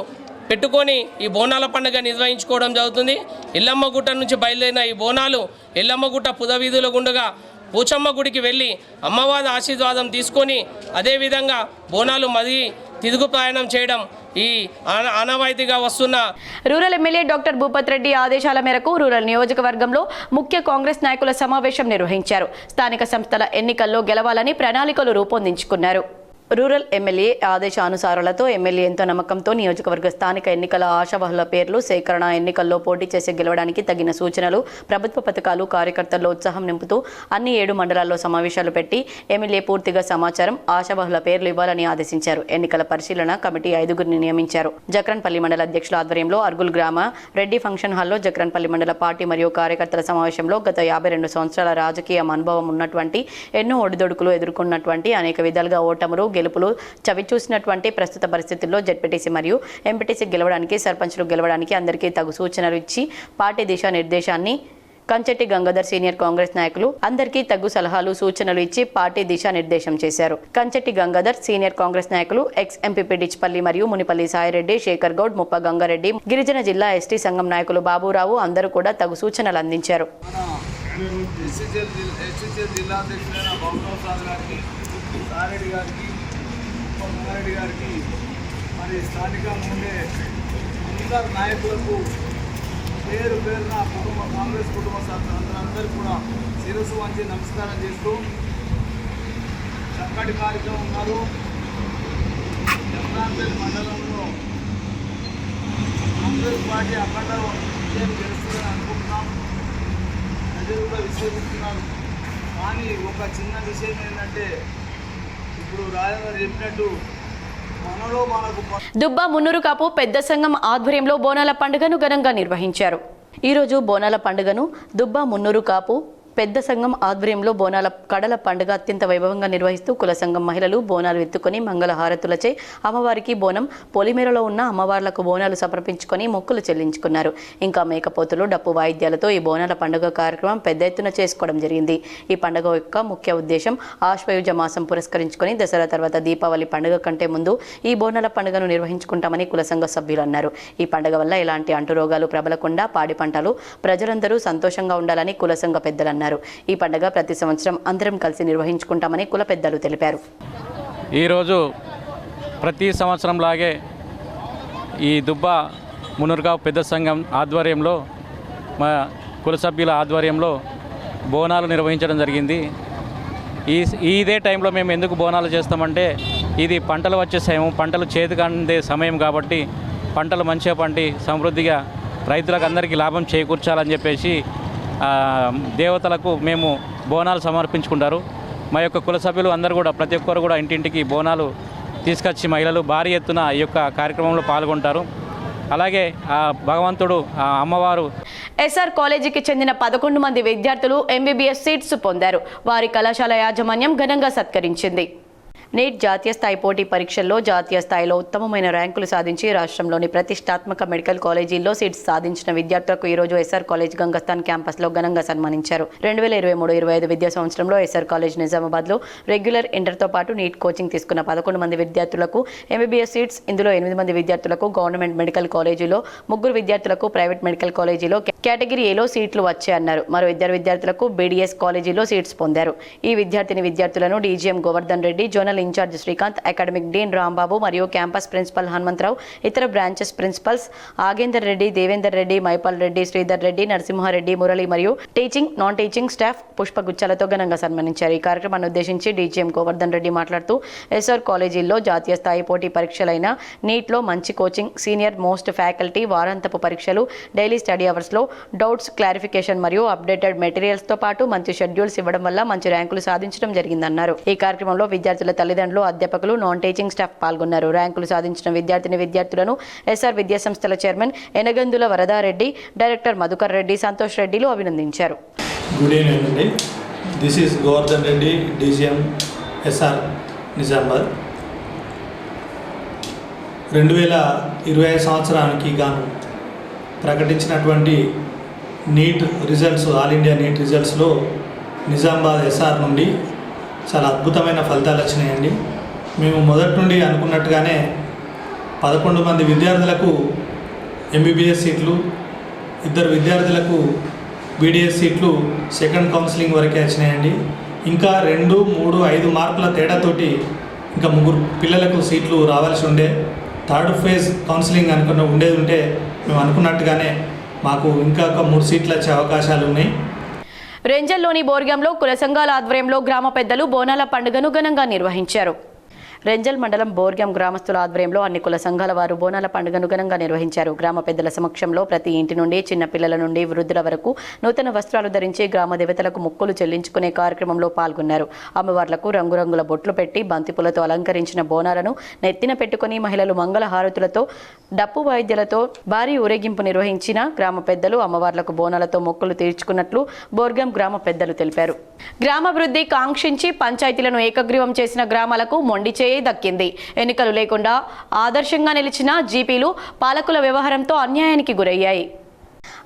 పెట్టుకొని ఈ బోనాల పండుగ నిర్వహించుకోవడం జరుగుతుంది. ఎల్లమ్మగుట్ట నుంచి బయలుదేరిన ఈ బోనాలు ఎల్లమ్మగుట్ట పురవీధుల గుండగా పోచమ్మ గుడికి వెళ్ళి అమ్మవారి ఆశీర్వాదం తీసుకొని అదేవిధంగా బోనాలు మరీ తిరుగు ప్రయాణం చేయడం ఈ ఆనవాయితీగా వస్తున్న rural MLA doctor Bhupath Reddy ఆదేశాల మేరకు రూరల్ నియోజకవర్గంలో ముఖ్య కాంగ్రెస్ నాయకుల సమావేశం నిర్వహించారు. స్థానిక సంస్థల ఎన్నికల్లో గెలవాలని ప్రణాళికలు రూపొందించుకున్నారు. రూరల్ ఎమ్మెల్యే ఆదేశానుసారాలతో ఎమ్మెల్యే ఎంతో నమ్మకంతో నియోజకవర్గ స్థానిక ఎన్నికల ఆశావహుల పేర్లు సేకరణ, ఎన్నికల్లో పోటీ చేసి గెలవడానికి తగిన సూచనలు, ప్రభుత్వ పథకాలు, కార్యకర్తల్లో ఉత్సాహం నింపుతూ అన్ని 7 మండలాల్లో సమావేశాలు పెట్టి ఎమ్మెల్యే పూర్తిగా సమాచారం, ఆశావహుల పేర్లు ఇవ్వాలని ఆదేశించారు. ఎన్నికల పరిశీలన కమిటీ 5గురిని నియమించారు. జక్రన్పల్లి మండల అధ్యక్షుల ఆధ్వర్యంలో అర్గుల్ గ్రామ రెడ్డి ఫంక్షన్ హాల్లో జక్రన్పల్లి మండల పార్టీ మరియు కార్యకర్తల సమావేశంలో గత 52 సంవత్సరాల రాజకీయ అనుభవం ఉన్నటువంటి, ఎన్నో ఒడిదొడుకులు ఎదుర్కొన్నటువంటి, అనేక విధాలుగా ఓటములు గెలుపులు చవిచూసినటువంటి ప్రస్తుత పరిస్థితుల్లో జెడ్పీటీసీ మరియు ఎంపీటీసీ గెలవడానికి, సర్పంచ్లు గెలవడానికి అందరికీ తగు సూచనలు ఇచ్చి పార్టీ దిశానిర్దేశాన్ని కంచెట్టి గంగాధర్ సీనియర్ కాంగ్రెస్ నాయకులు అందరికీ తగు సలహాలు సూచనలు ఇచ్చి పార్టీ దిశానిర్దేశం చేశారు. కంచెట్టి గంగాధర్ సీనియర్ కాంగ్రెస్ నాయకులు ఎక్స్ ఎంపీపీ డిచ్పల్లి మరియు మునిపల్లి సాయిరెడ్డి, శేఖర్ గౌడ్, ముప్ప గంగారెడ్డి, గిరిజన జిల్లా ఎస్టీ సంఘం నాయకులు బాబురావు అందరూ కూడా తగు సూచనలు అందించారు. మరి స్థానికంగా ఉండే అందరు నాయకులకు పేరు పేరున కాంగ్రెస్ కుటుంబ సభ్యులందరూ కూడా శిరస్సు వంచి నమస్కారం చేస్తూ చక్కటి కార్యక్రమం ఉన్నారు. జక్రాన్పల్లి మండలంలో కాంగ్రెస్ పార్టీ అఖండ విజయం గెలుస్తుందని అనుకుంటున్నాం. ప్రజలు కూడా విశ్వసిస్తున్నారు. కానీ ఒక చిన్న విషయం ఏంటంటే, ఇప్పుడు రాజేంద్ర చెప్పినట్టు దుబ్బా మున్నూరు కాపు పెద్ద సంఘం ఆధ్వర్యంలో బోనాల పండుగను ఘనంగా నిర్వహించారు. ఈరోజు బోనాల పండుగను దుబ్బా మున్నూరు కాపు పెద్ద సంఘం ఆధ్వర్యంలో బోనాల కడల పండుగ అత్యంత వైభవంగా నిర్వహిస్తూ కుల సంఘం మహిళలు బోనాలు ఎత్తుకొని మంగళ హారతులచే అమ్మవారికి బోనం పొలిమేరలో ఉన్న అమ్మవార్లకు బోనాలు సమర్పించుకొని మొక్కులు చెల్లించుకున్నారు. ఇంకా మేకపోతులు, డప్పు వాయిద్యాలతో ఈ బోనాల పండుగ కార్యక్రమం పెద్ద ఎత్తున చేసుకోవడం జరిగింది. ఈ పండుగ యొక్క ముఖ్య ఉద్దేశం ఆశ్వయుజ మాసం పురస్కరించుకొని దసరా తర్వాత దీపావళి పండుగ కంటే ముందు ఈ బోనాల పండుగను నిర్వహించుకుంటామని కుల సంఘ సభ్యులు అన్నారు. ఈ పండుగ వల్ల ఎలాంటి అంటురోగాలు ప్రబలకుండా పాడి పంటలు ప్రజలందరూ సంతోషంగా ఉండాలని కుల సంఘ పెద్దలు అన్నారు. ఈ పండుగ ప్రతి సంవత్సరం అందరం కలిసి నిర్వహించుకుంటామని కుల పెద్దలు తెలిపారు. ఈరోజు ప్రతి సంవత్సరం లాగే ఈ దుబ్బా మునుర్గా పెద్ద సంఘం ఆధ్వర్యంలో మా కుల సభ్యుల ఆధ్వర్యంలో బోనాలు నిర్వహించడం జరిగింది. ఇదే టైంలో మేము ఎందుకు బోనాలు చేస్తామంటే, ఇది పంటలు వచ్చే సమయం, పంటలు చేతికి అందే సమయం కాబట్టి పంటలు మంచిగా పండి సమృద్ధిగా రైతులకు అందరికీ లాభం చేకూర్చాలని చెప్పేసి దేవతలకు మేము బోనాలు సమర్పించుకుంటారు. మా యొక్క కుల సభ్యులు అందరూ కూడా ప్రతి ఒక్కరు కూడా ఇంటింటికి బోనాలు తీసుకొచ్చి మహిళలు భారీ ఎత్తున ఈ యొక్క కార్యక్రమంలో పాల్గొంటారు. అలాగే ఆ భగవంతుడు ఆ అమ్మవారు ఎస్ఆర్ కాలేజీకి చెందిన 11 మంది విద్యార్థులు ఎంబీబీఎస్ సీట్స్ పొందారు. వారి కళాశాల యాజమాన్యం ఘనంగా సత్కరించింది. నీట్ జాతీయ స్థాయి పోటీ పరీక్షల్లో జాతీయ స్థాయిలో ఉత్తమమైన ర్యాంకులు సాధించి రాష్ట్రంలోని ప్రతిష్టాత్మక మెడికల్ కాలేజీల్లో సీట్స్ సాధించిన విద్యార్థులకు ఈరోజు ఎస్ఆర్ కాలేజ్ గంగస్థాన్ క్యాంపస్లో ఘనంగా సన్మానించారు. 2023-25 విద్యా సంవత్సరంలో ఎస్ఆర్ కాలేజ్ నిజామాబాద్లో రెగ్యులర్ ఇంటర్తో పాటు నీట్ కోచింగ్ తీసుకున్న 11 మంది విద్యార్థులకు ఎంబీబీఎస్ సీట్స్, ఇందులో 8 మంది విద్యార్థులకు గవర్నమెంట్ మెడికల్ కాలేజీలో, 3 విద్యార్థులకు ప్రైవేట్ మెడికల్ కాలేజీలో కేటగిరీ ఏలో సీట్లు వచ్చాయన్నారు. మరో 2 విద్యార్థులకు బీడీఎస్ కాలేజీలో సీట్స్ పొందారు. ఈ విద్యార్థులను DGM Govardhan Reddy, zonal incharge Srikanth, academic dean Rambabu మరియు క్యాంపస్ ప్రిన్సిపల్ హనుమంతరావు, ఇతర బ్రాంచెస్ ప్రిన్సిపల్స్ ఆగేందర్ రెడ్డి, దేవేందర్ రెడ్డి, మైపాల్ రెడ్డి, శ్రీధర్ రెడ్డి, నరసింహారెడ్డి, మురళి మరియు టీచింగ్, నాన్ టీచింగ్ స్టాఫ్ పుష్పగుచ్చాలతో ఘనంగా సన్మానించారు. ఈ కార్యక్రమాన్ని ఉద్దేశించి డీజీఎం గోవర్ధన్ రెడ్డి మాట్లాడుతూ, ఎస్ఆర్ కాలేజీల్లో జాతీయ స్థాయి పోటీ పరీక్షలైన నీట్లో మంచి కోచింగ్, సీనియర్ మోస్ట్ ఫ్యాకల్టీ, వారాంతపు పరీక్షలు, డైలీ స్టడీ అవర్స్లో డౌట్స్ క్లారిఫికేషన్ మరియు అప్డేటెడ్ మెటీరియల్స్తో పాటు మంచి షెడ్యూల్స్ ఇవ్వడం వల్ల మంచి ర్యాంకులు సాధించడం జరిగిందన్నారు. ఈ కార్యక్రమంలో విద్యార్థుల తల్లిదండ్రులు, అధ్యాపకులు, నాన్ టీచింగ్ స్టాఫ్ పాల్గొన్నారు. ర్యాంకులు సాధించిన విద్యార్థులను ఎస్ఆర్ విద్యా సంస్థల చైర్మన్ ఎనగందుల వరదారెడ్డి, డైరెక్టర్ మధుకర్ రెడ్డి, సంతోష్ రెడ్డిలు అభినందించారు. గుడ్ ఈవినింగ్ అండి. This is Govardhan Reddy, DGM SR Nizamabad. 2020 సంవత్సరానికి గాను ప్రకటించినటువంటి NEET results, all India NEET రిజల్ట్స్లో నిజామాబాద్ ఎస్ఆర్ నుండి చాలా అద్భుతమైన ఫలితాలు వచ్చినాయండి. మేము మొదటి నుండి అనుకున్నట్టుగానే 11 మంది విద్యార్థులకు ఎంబీబీఎస్ సీట్లు, 2 విద్యార్థులకు బీడీఎస్ సీట్లు సెకండ్ కౌన్సిలింగ్ వరకే వచ్చినాయండి. ఇంకా 2, 3, 5 మార్కుల తేడాతోటి ఇంకా 3 పిల్లలకు సీట్లు రావాల్సి ఉండే. థర్డ్ ఫేజ్ కౌన్సిలింగ్ ఉండేది ఉంటే మేము అనుకున్నట్టుగానే మాకు ఇంకా 3 సీట్లు వచ్చే అవకాశాలు ఉన్నాయి. రెంజల్లోని బోర్గంలో కుల సంఘాల ఆధ్వర్యంలో గ్రామ పెద్దలు బోనాల పండుగను ఘనంగా నిర్వహించారు. రెంజల్ మండలం బోర్గం గ్రామస్తుల ఆధ్వర్యంలో అన్ని కుల సంఘాల వారు బోనాల పండుగను ఘనంగా నిర్వహించారు. గ్రామ పెద్దల సమక్షంలో ప్రతి ఇంటి నుండి చిన్న పిల్లల నుండి వృద్ధుల వరకు నూతన వస్త్రాలు ధరించి గ్రామ దేవతలకు మొక్కులు చెల్లించుకునే కార్యక్రమంలో పాల్గొన్నారు. అమ్మవార్లకు రంగురంగుల బొట్లు పెట్టి బంతిపూలతో అలంకరించిన బోనాలను నెత్తిన పెట్టుకుని మహిళలు మంగళ హారతులతో డప్పు వాయిద్యాలతో భారీ ఊరేగింపు నిర్వహించిన గ్రామ పెద్దలు అమ్మవార్లకు బోనాలతో మొక్కులు తీర్చుకున్నట్లు బోర్గం గ్రామ పెద్దలు తెలిపారు. గ్రామాభివృద్ధి కాంక్షించి పంచాయతీలను ఏకగ్రీవం చేసిన గ్రామాలకు మొండి చేయి దక్కింది. ఎన్నికలు లేకుండా ఆదర్శంగా నిలిచిన జీపీలు పాలకుల వ్యవహారంతో అన్యాయానికి గురయ్యాయి.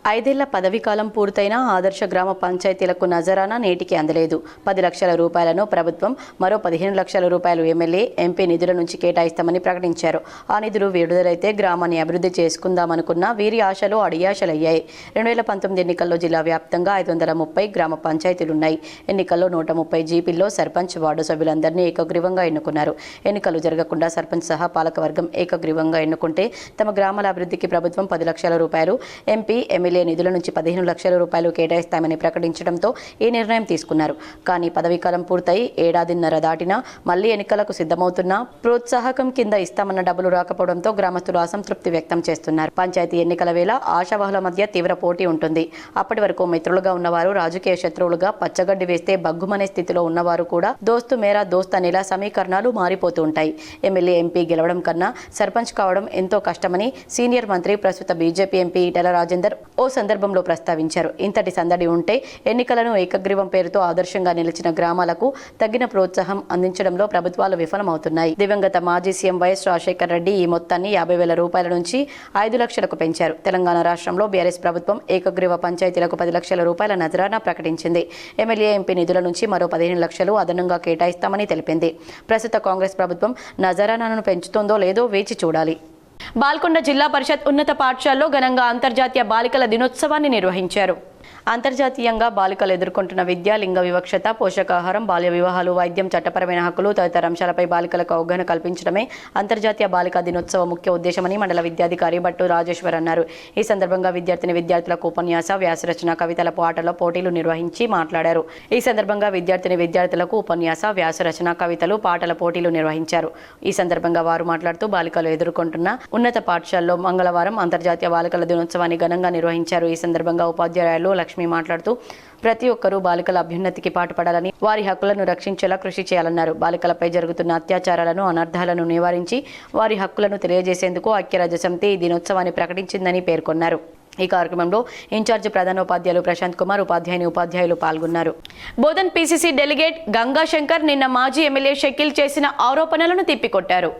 5 ఏళ్ల పదవీ కాలం పూర్తయిన ఆదర్శ గ్రామ పంచాయతీలకు నజరానా నేటికి అందలేదు. 10 లక్షల రూపాయలను ప్రభుత్వం, మరో 15 లక్షల రూపాయలు ఎమ్మెల్యే, ఎంపీ నిధుల నుంచి కేటాయిస్తామని ప్రకటించారు. ఆ నిధులు విడుదలైతే గ్రామాన్ని అభివృద్ధి చేసుకుందామనుకున్న వీరి ఆశలు అడియాశలయ్యాయి. 2019 ఎన్నికల్లో జిల్లా వ్యాప్తంగా 530 గ్రామ పంచాయతీలున్నాయి. ఎన్నికల్లో 130 జీపీల్లో సర్పంచ్, వార్డు సభ్యులందరినీ ఏకగ్రీవంగా ఎన్నుకున్నారు. ఎన్నికలు జరగకుండా సర్పంచ్ సహా పాలకవర్గం ఏకగ్రీవంగా ఎన్నుకుంటే తమ గ్రామాల అభివృద్ధికి ప్రభుత్వం 10 లక్షల రూపాయలు, ఎంపీ, ఎమ్మెల్యే నిధుల నుంచి 15 లక్షల రూపాయలు కేటాయిస్తామని ప్రకటించడంతో ఈ నిర్ణయం తీసుకున్నారు. కానీ పదవీకాలం పూర్తయి 1.5 ఏళ్ల దాటినా మళ్లీ ఎన్నికలకు సిద్ధమవుతున్నా ప్రోత్సాహకం కింద ఇస్తామన్న డబ్బులు రాకపోవడంతో గ్రామస్తులు అసంతృప్తి వ్యక్తం చేస్తున్నారు. పంచాయతీ ఎన్నికల వేళ ఆశావహుల మధ్య తీవ్ర పోటీ ఉంటుంది. అప్పటి వరకు మిత్రులుగా ఉన్నవారు రాజకీయ శత్రువులుగా పచ్చగడ్డి వేస్తే బగ్గుమనే స్థితిలో ఉన్నవారు కూడా దోస్తు మేరా దోస్త్ అనేలా సమీకరణాలు మారిపోతూ ఉంటాయి. ఎమ్మెల్యే, ఎంపీ గెలవడం కన్నా సర్పంచ్ కావడం ఎంతో కష్టమని సీనియర్ మంత్రి, ప్రస్తుత బీజేపీ ఎంపీ ఈటెల రాజేందర్ ఓ సందర్భంలో ప్రస్తావించారు. ఇంతటి సందడి ఉంటే ఎన్నికలను ఏకగ్రీవం పేరుతో ఆదర్శంగా నిలిచిన గ్రామాలకు తగిన ప్రోత్సాహం అందించడంలో ప్రభుత్వాలు విఫలమవుతున్నాయి. దివంగత మాజీ సీఎం వైఎస్ రాజశేఖర్ రెడ్డి ఈ మొత్తాన్ని 50,000 రూపాయల నుంచి 5 లక్షలకు పెంచారు. తెలంగాణ రాష్ట్రంలో బీఆర్ఎస్ ప్రభుత్వం ఏకగ్రీవ పంచాయతీలకు 10 లక్షల రూపాయల నజరానా ప్రకటించింది. ఎమ్మెల్యే, ఎంపీ నిధుల నుంచి మరో 15 లక్షలు అదనంగా కేటాయిస్తామని తెలిపింది. ప్రస్తుత కాంగ్రెస్ ప్రభుత్వం నజరానాను పెంచుతోందో లేదో వేచి చూడాలి. బాల్కొండ జిల్లా పరిషత్ ఉన్నత పాఠశాలలో ఘనంగా అంతర్జాతీయ బాలికల దినోత్సవాన్ని నిర్వహించారు. అంతర్జాతీయంగా బాలికలు ఎదుర్కొంటున్న విద్య, లింగ వివక్షత, పోషకాహారం, బాల్య వివాహాలు, వైద్యం, చట్టపరమైన హక్కులు తదితర అంశాలపై బాలికలకు అవగాహన కల్పించడమే అంతర్జాతీయ బాలికా దినోత్సవ ముఖ్య ఉద్దేశమని మండల విద్యాధికారి భట్టు రాజేశ్వర్ అన్నారు. ఈ సందర్భంగా విద్యార్థులకు ఉపన్యాస, వ్యాసరచన, కవితల పాటల పోటీలు నిర్వహించి మాట్లాడారు. ఈ సందర్భంగా విద్యార్థులకు ఉపన్యాస, వ్యాసరచన, కవితలు, పాటల పోటీలు నిర్వహించారు. ఈ సందర్భంగా వారు మాట్లాడుతూ బాలికలు ఎదుర్కొంటున్న ఉన్నత పాఠశాలలో మంగళవారం అంతర్జాతీయ బాలికల దినోత్సవాన్ని ఘనంగా నిర్వహించారు. ఈ సందర్భంగా ఉపాధ్యాయులు లక్ష్మి మాట్లాడుతూ ప్రతి ఒక్కరూ బాలికల అభ్యున్నతికి పాటుపడాలని, వారి హక్కులను రక్షించేలా కృషి చేయాలన్నారు. బాలికలపై జరుగుతున్న అత్యాచారాలను, అనర్థాలను నివారించి వారి హక్కులను తెలియజేసేందుకు ఐక్యరాజ్యసమితి ఈ దినోత్సవాన్ని ప్రకటించిందని పేర్కొన్నారు. ఈ కార్యక్రమంలో ఇన్ఛార్జ్ ప్రధానోపాధ్యాయులు ప్రశాంత్ కుమార్, ఉపాధ్యాయులు పాల్గొన్నారు. బోధన్ పీసీసీ డెలిగేట్ గంగాశంకర్ నిన్న మాజీ ఎమ్మెల్యే షకీల్ చేసిన ఆరోపణలను తిప్పికొట్టారు.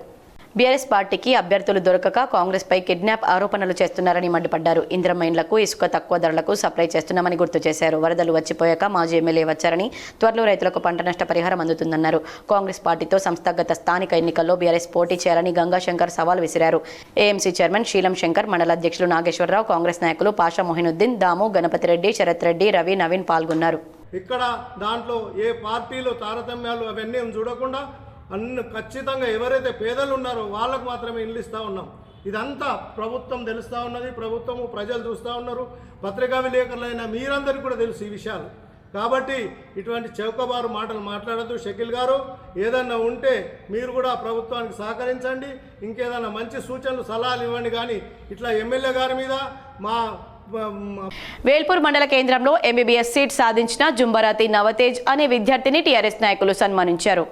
బీఆర్ఎస్ పార్టీకి అభ్యర్థులు దొరకక కాంగ్రెస్ పై కిడ్నాప్ ఆరోపణలు చేస్తున్నారని మండిపడ్డారు. ఇంద్రమ్మ ఇండ్లకు ఇసుక తక్కువ ధరలకు సప్లై చేస్తున్నామని గుర్తు చేశారు. వరదలు వచ్చిపోయాక మాజీ ఎమ్మెల్యే వచ్చారని, త్వరలో రైతులకు పంట నష్ట పరిహారం అందుతుందన్నారు. కాంగ్రెస్ పార్టీతో సంస్థాగత స్థానిక ఎన్నికల్లో బీఆర్ఎస్ పోటీ చేయాలని గంగాశంకర్ సవాల్ విసిరారు. ఏఎంసీ చైర్మన్ శీలం శంకర్, మండల అధ్యక్షులు నాగేశ్వరరావు, కాంగ్రెస్ నాయకులు పాషా మొహినుద్దీన్, దాము, గణపతి రెడ్డి, శరత్ రెడ్డి, రవి, నవీన్ పాల్గొన్నారు. ఇక్కడ దాంట్లో ఏ పార్టీలు తారతమ్యాలు అవన్నీ చూడకుండా ఖచ్చితంగా ఎవరైతే పేదలు ఉన్నారో వాళ్ళకు మాత్రమే ఇల్లు ఇస్తూ ఉన్నాం. ఇదంతా ప్రభుత్వం తెలుస్తూ ఉన్నది, ప్రభుత్వము ప్రజలు చూస్తూ ఉన్నారు, పత్రికా విలేకరులైన మీరందరికీ కూడా తెలుసు ఈ విషయాలు. కాబట్టి ఇటువంటి చౌకబారు మాటలు మాట్లాడద్దు. షకీల్ గారు, ఏదన్నా ఉంటే మీరు కూడా ప్రభుత్వానికి సహకరించండి, ఇంకేదన్నా మంచి సూచనలు, సలహాలు ఇవ్వండి. కానీ ఇట్లా ఎమ్మెల్యే గారి మీద వేల్పూర్ మండల కేంద్రంలో ఎంబీబీఎస్ సీట్ సాధించిన జుంబారతి నవతేజ్ అనే విద్యార్థిని టీఆర్ఎస్ నాయకులు సన్మానించారు.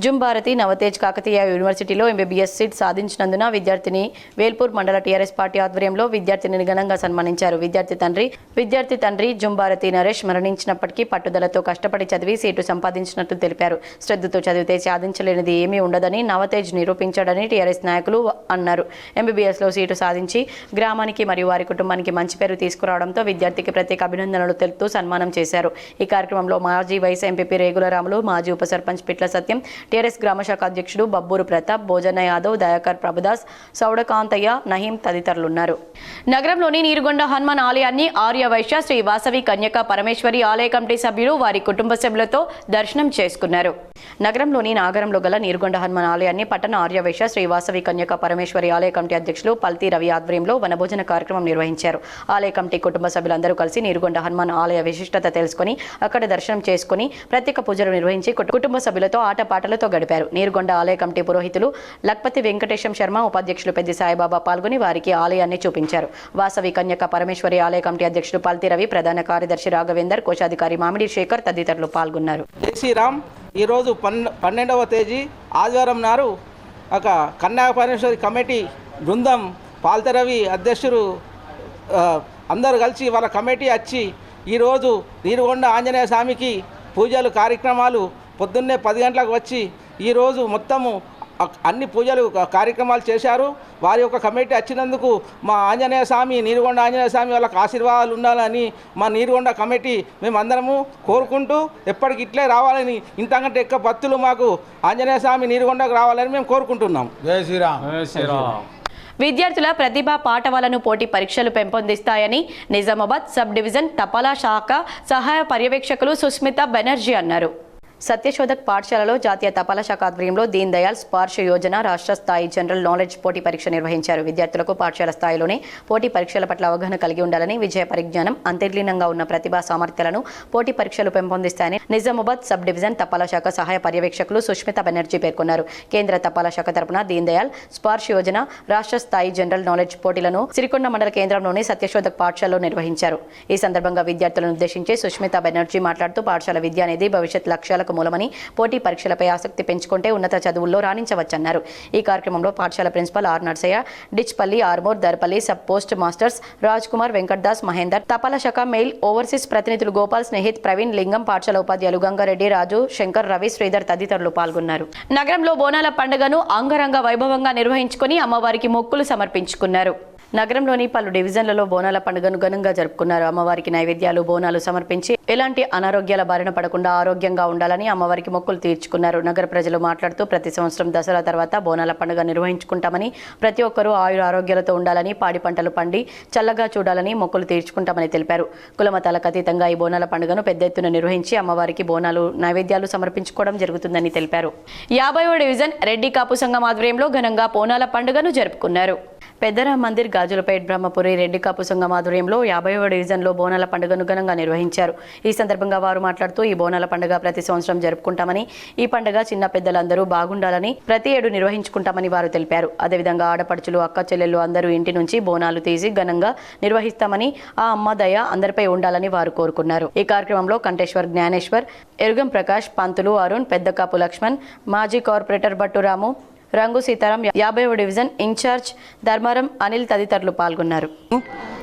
జుంబారతి నవతేజ్ కాకతీయ యూనివర్సిటీలో ఎంబీబీఎస్ సీట్ సాధించినందున విద్యార్థిని వేల్పూర్ మండల టీఆర్ఎస్ పార్టీ ఆధ్వర్యంలో విద్యార్థిని ఘనంగా సన్మానించారు. విద్యార్థి తండ్రి జుంబారతి నరేష్ మరణించినప్పటికీ పట్టుదలతో కష్టపడి చదివి సీటు సంపాదించినట్లు తెలిపారు. శ్రద్ధతో చదివితే సాధించలేనిది ఏమీ ఉండదని నవతేజ్ నిరూపించాడని టీఆర్ఎస్ నాయకులు అన్నారు. ఎంబీబీఎస్లో సీటు సాధించి గ్రామానికి మరియు వారి కుటుంబానికి మంచి పేరు తీసుకురావడంతో విద్యార్థికి ప్రత్యేక అభినందనలు తెలుపుతూ సన్మానం చేశారు. ఈ కార్యక్రమంలో మాజీ వైస్ ఎంపీపీ రేగుల రాములు, మాజీ ఉప సర్పంచ్ పిట్ల సత్యం, టీఆర్ఎస్ గ్రామశాఖ అధ్యక్షుడు బబ్బూరు ప్రతాప్, భోజన యాదవ్, దయాకర్ ప్రభుదాస్, సౌడకాంతయ్య, నహీం తదితరులున్నారు. నగరంలోని నీరుగొండ హనుమాన్ ఆలయాన్ని ఆర్య వైశ్య శ్రీ వాసవి కన్యకా పరమేశ్వరి ఆలయ కమిటీ సభ్యులు వారి కుటుంబ సభ్యులతో దర్శనం చేసుకున్నారు. నగరంలోని నాగరంలో గల నీరుగొండ హనుమాన్ ఆలయాన్ని పట్టణ ఆర్య వైశ్య శ్రీ వాసవి కన్యకా పరమేశ్వరి ఆలయ కమిటీ అధ్యక్షులు పల్తి రవి ఆధ్వర్యంలో వనభోజన కార్యక్రమం నిర్వహించారు. ఆలయ కమిటీ కుటుంబ సభ్యులందరూ కలిసి నీరుగొండ హనుమాన్ ఆలయ విశిష్టత తెలుసుకుని అక్కడ దర్శనం చేసుకుని ప్రత్యేక పూజలు నిర్వహించి కుటుంబ సభ్యులతో ఆటపాటలు పాటలతో గడిపారు. నీరుగొండ ఆలయ కమిటీ పురోహితులు లక్పతి వెంకటేశం శర్మ, ఉపాధ్యక్షులు పెద్ది సాయిబాబా పాల్గొని వారికి ఆలయాన్ని చూపించారు. వాసవి కన్యక పరమేశ్వరి ఆలయ కమిటీ అధ్యక్షుడు పల్తి రవి, ప్రధాన కార్యదర్శి రాఘవేందర్, కోశాధికారి మామిడి శేఖర్ తదితరులు పాల్గొన్నారు. జై శ్రీరామ్. ఈరోజు 12వ తేదీ ఆదివారం నాడు ఒక కన్యక పరమేశ్వరి కమిటీ బృందం పాల్తి రవి అధ్యక్షుడు అందరూ కలిసి వాళ్ళ కమిటీ వచ్చి ఈరోజు నీరుగొండ ఆంజనేయ స్వామికి పూజలు కార్యక్రమాలు పొద్దున్నే 10 గంటలకు వచ్చి ఈరోజు మొత్తము అన్ని పూజలు కార్యక్రమాలు చేశారు. వారి యొక్క కమిటీ వచ్చినందుకు మా ఆంజనేయ స్వామి, నీరుగొండ ఆంజనేయ స్వామి వాళ్ళకి ఆశీర్వాదాలు ఉండాలని మా నీరుగొండ కమిటీ మేమందరము కోరుకుంటూ ఎప్పటికి ఇట్లే రావాలని, ఇంతకంటే ఎక్కువ భక్తులు మాకు ఆంజనేయ స్వామి నీరుగొండకు రావాలని మేము కోరుకుంటున్నాం. జై శ్రీరామ్. జై శ్రీరామ్. విద్యార్థుల ప్రతిభా పాఠవాలను పోటీ పరీక్షలు పెంపొందిస్తాయని నిజామాబాద్ సబ్ డివిజన్ తపాలా శాఖ సహాయ పర్యవేక్షకులు సుస్మిత బెనర్జీ అన్నారు. సత్యశోధక్ పాఠశాలలో జాతీయ తపాలా శాఖ ఆధ్వర్యంలో దీన్ దయాళ్ స్పార్శ యోజన రాష్ట్ర స్థాయి జనరల్ నాలెడ్జ్ పోటీ పరీక్ష నిర్వహించారు. విద్యార్థులకు పాఠశాల స్థాయిలోనే పోటీ పరీక్షల పట్ల అవగాహన కలిగి ఉండాలని, విజయ పరిజ్ఞానం అంతర్లీనంగా ఉన్న ప్రతిభా సామర్థ్యాలను పోటీ పరీక్షలు పెంపొందిస్తాయని నిజామాబాద్ సబ్ డివిజన్ తపాలా శాఖ సహాయ పర్యవేక్షకులు సుష్మిత బెనర్జీ పేర్కొన్నారు. కేంద్ర తపాలా శాఖ తరపున దీన్ దయాళ్ స్పార్శ యోజన రాష్ట్ర స్థాయి జనరల్ నాలెడ్జ్ పోటీలను సిరికొండ మండల కేంద్రంలోని సత్యశోధక్ పాఠశాలలో నిర్వహించారు. ఈ సందర్భంగా విద్యార్థులను ఉద్దేశించి సుష్మిత బెనర్జీ మాట్లాడుతూ పాఠశాల విద్య అనేది భవిష్యత్ లక్ష్యాల మూలమని, పోటీ పరీక్షలపై ఆసక్తి పెంచుకుంటే ఉన్నత చదువుల్లో రాణించవచ్చన్నారు. ఈ కార్యక్రమంలో పాఠశాల principal R Narsaiah, Dichpally, Armoor, Darpally sub post masters Raj Kumar, Venkatdas, Mahender, తపాలా శాఖ మెయిల్ ఓవర్సీస్ ప్రతినిధులు గోపాల్, స్నేహిత్, ప్రవీణ్, లింగం, పాఠశాల ఉపాధ్యాయులు గంగారెడ్డి, రాజు, శంకర్, రవి, శ్రీధర్ తదితరులు పాల్గొన్నారు. నగరంలో బోనాల పండుగను అంగరంగ వైభవంగా నిర్వహించుకుని అమ్మవారికి మొక్కులు సమర్పించుకున్నారు. నగరంలోని పలు డివిజన్లలో బోనాల పండుగను ఘనంగా జరుపుకున్నారు. అమ్మవారికి నైవేద్యాలు, బోనాలు సమర్పించి ఎలాంటి అనారోగ్యాల బారిన పడకుండా ఆరోగ్యంగా ఉండాలని అమ్మవారికి మొక్కులు తీర్చుకున్నారు. నగర ప్రజలు మాట్లాడుతూ ప్రతి సంవత్సరం దసరా తర్వాత బోనాల పండుగ నిర్వహించుకుంటామని, ప్రతి ఒక్కరూ ఆయుర ఆరోగ్యాలతో ఉండాలని, పాడి పంటలు పండి చల్లగా చూడాలని మొక్కులు తీర్చుకుంటామని తెలిపారు. కులమతాలకు అతీతంగా ఈ బోనాల పండుగను పెద్ద ఎత్తున నిర్వహించి అమ్మవారికి బోనాలు, నైవేద్యాలు సమర్పించుకోవడం జరుగుతుందని తెలిపారు. 50వ డివిజన్ రెడ్డి కాపు సంఘం ఆధ్వర్యంలో ఘనంగా బోనాల పండుగను జరుపుకున్నారు. పెద్దరామ్ మందిర్, గాజులపేట్, బ్రహ్మపురి రెడ్డి కాపు సంఘం ఆధ్వర్యంలో 50వ డివిజన్లో బోనాల పండుగను ఘనంగా నిర్వహించారు. ఈ సందర్భంగా వారు మాట్లాడుతూ ఈ బోనాల పండుగ ప్రతి సంవత్సరం జరుపుకుంటామని, ఈ పండుగ చిన్న పెద్దలందరూ బాగుండాలని ప్రతి ఏడు నిర్వహించుకుంటామని వారు తెలిపారు. అదేవిధంగా ఆడపడుచులు, అక్క చెల్లెళ్ళు అందరూ ఇంటి నుంచి బోనాలు తీసి ఘనంగా నిర్వహిస్తామని, ఆ అమ్మ దయ అందరిపై ఉండాలని వారు కోరుకున్నారు. ఈ కార్యక్రమంలో కంటేశ్వర్ జ్ఞానేశ్వర్, ఎరుగం ప్రకాష్, పంతులు అరుణ్, పెద్దకాపు లక్ష్మణ్, మాజీ కార్పొరేటర్ బట్టురాము, రంగు సీతారాం, 50వ డివిజన్ ఇన్ఛార్జ్ ధర్మారం అనిల్ తదితరులు పాల్గొన్నారు.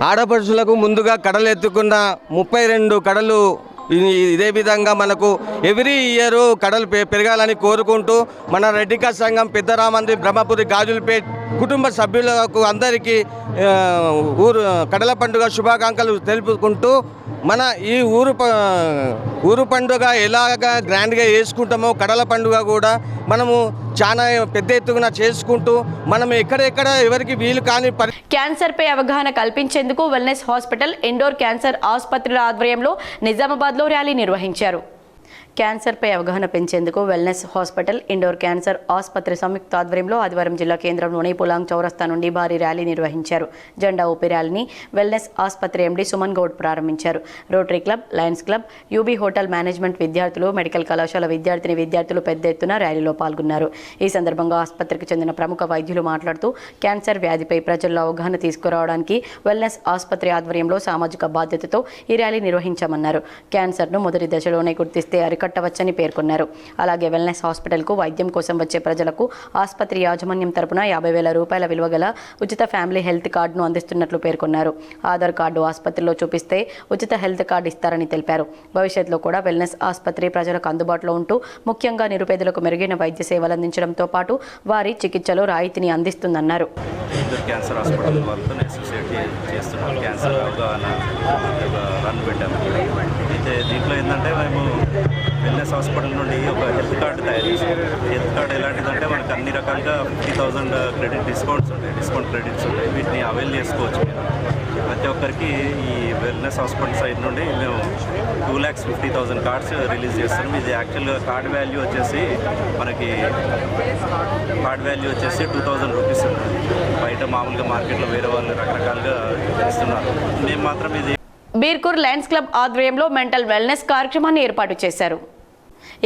ఆడపడుచులకు ముందుగా కడలు ఎత్తుకున్న 32 కడలు ఇదే విధంగా మనకు ఎవ్రీ ఇయర్ కడలు పెరగాలని కోరుకుంటూ మన రెడ్డికా సంఘం పెద్దరామంది బ్రహ్మపురి గాజులపేట్ కుటుంబ సభ్యులకు అందరికీ కడల పండుగ శుభాకాంక్షలు తెలుపుకుంటూ మన ఈ ఊరు పండుగ ఎలాగా గ్రాండ్గా చేసుకుంటామో కడల పండుగ కూడా మనము చాలా పెద్ద ఎత్తున చేసుకుంటూ మనం ఎక్కడెక్కడ ఎవరికి వీలు కాని క్యాన్సర్ పై అవగాహన కల్పించేందుకు వెల్నెస్ హాస్పిటల్, ఇండోర్ క్యాన్సర్ ఆసుపత్రుల ఆధ్వర్యంలో నిజామాబాద్లో ర్యాలీ నిర్వహించారు. క్యాన్సర్పై అవగాహన పెంచేందుకు వెల్నెస్ హాస్పిటల్, ఇండోర్ క్యాన్సర్ ఆసుపత్రి సంయుక్త ఆధ్వర్యంలో ఆదివారం జిల్లా కేంద్రంలోని పులాంగ్ చౌరస్తా నుండి భారీ ర్యాలీ నిర్వహించారు. జెండా ఊపి ర్యాలీని వెల్నెస్ ఆసుపత్రి ఎండీ సుమన్ గౌడ్ ప్రారంభించారు. Rotary club, Lions club, UB hotel management విద్యార్థులు, మెడికల్ కళాశాల విద్యార్థులు పెద్ద ఎత్తున ర్యాలీలో పాల్గొన్నారు. ఈ సందర్భంగా ఆసుపత్రికి చెందిన ప్రముఖ వైద్యులు మాట్లాడుతూ క్యాన్సర్ వ్యాధిపై ప్రజల్లో అవగాహన తీసుకురావడానికి వెల్నెస్ ఆసుపత్రి ఆధ్వర్యంలో సామాజిక బాధ్యతతో ఈ ర్యాలీ నిర్వహించామన్నారు. క్యాన్సర్ను మొదటి దశలోనే గుర్తిస్తే కట్టవచ్చని పేర్కొన్నారు. అలాగే వెల్నెస్ హాస్పిటల్కు వైద్యం కోసం వచ్చే ప్రజలకు ఆసుపత్రి యాజమాన్యం తరపున 50,000 రూపాయల విలువ గల ఉచిత ఫ్యామిలీ హెల్త్ కార్డును అందిస్తున్నట్లు పేర్కొన్నారు. ఆధార్ కార్డు ఆసుపత్రిలో చూపిస్తే ఉచిత హెల్త్ కార్డు ఇస్తారని తెలిపారు. భవిష్యత్తులో కూడా వెల్నెస్ ఆసుపత్రి ప్రజలకు అందుబాటులో ఉంటూ ముఖ్యంగా నిరుపేదలకు మెరుగైన వైద్య సేవలు అందించడంతో పాటు వారి చికిత్సలో రాయితీని అందిస్తుందన్నారు. క్యాన్సర్ హాస్పిటల్ వాళ్ళతో అసోసియేట్ చేస్తున్నాం. క్యాన్సర్ అవగాహన రన్ పెట్టాము. అయితే దీంట్లో ఏంటంటే మేము వెల్నెస్ హాస్పిటల్ నుండి ఒక హెల్త్ కార్డు తయారు చేసాం. హెల్త్ కార్డు ఎలాంటిదంటే మనకు అన్ని రకాలుగా 50,000 క్రెడిట్ డిస్కౌంట్ క్రెడిట్స్ ఉంటాయి. వీటిని అవైల్ చేసుకోవచ్చు. ప్రతి ఒక్కరికి ఈ వెల్నెస్ హాస్పిటల్ సైడ్ నుండి మేము 2,50,000 కార్డ్స్ రిలీజ్ చేస్తున్నాం. ఇది యాక్చువల్గా కార్డ్ వాల్యూ వచ్చేసి మనకి 2,000 రూపీస్ ఉంటుంది. బయట మామూలుగా మార్కెట్లో వేరే వాళ్ళు రకరకాలుగా ఇస్తున్నారు. మేము మాత్రం ఇది బీర్కూర్ లయన్స్ క్లబ్ ఆధ్వర్యంలో మెంటల్ వెల్నెస్ కార్యక్రమాన్ని ఏర్పాటు చేశారు.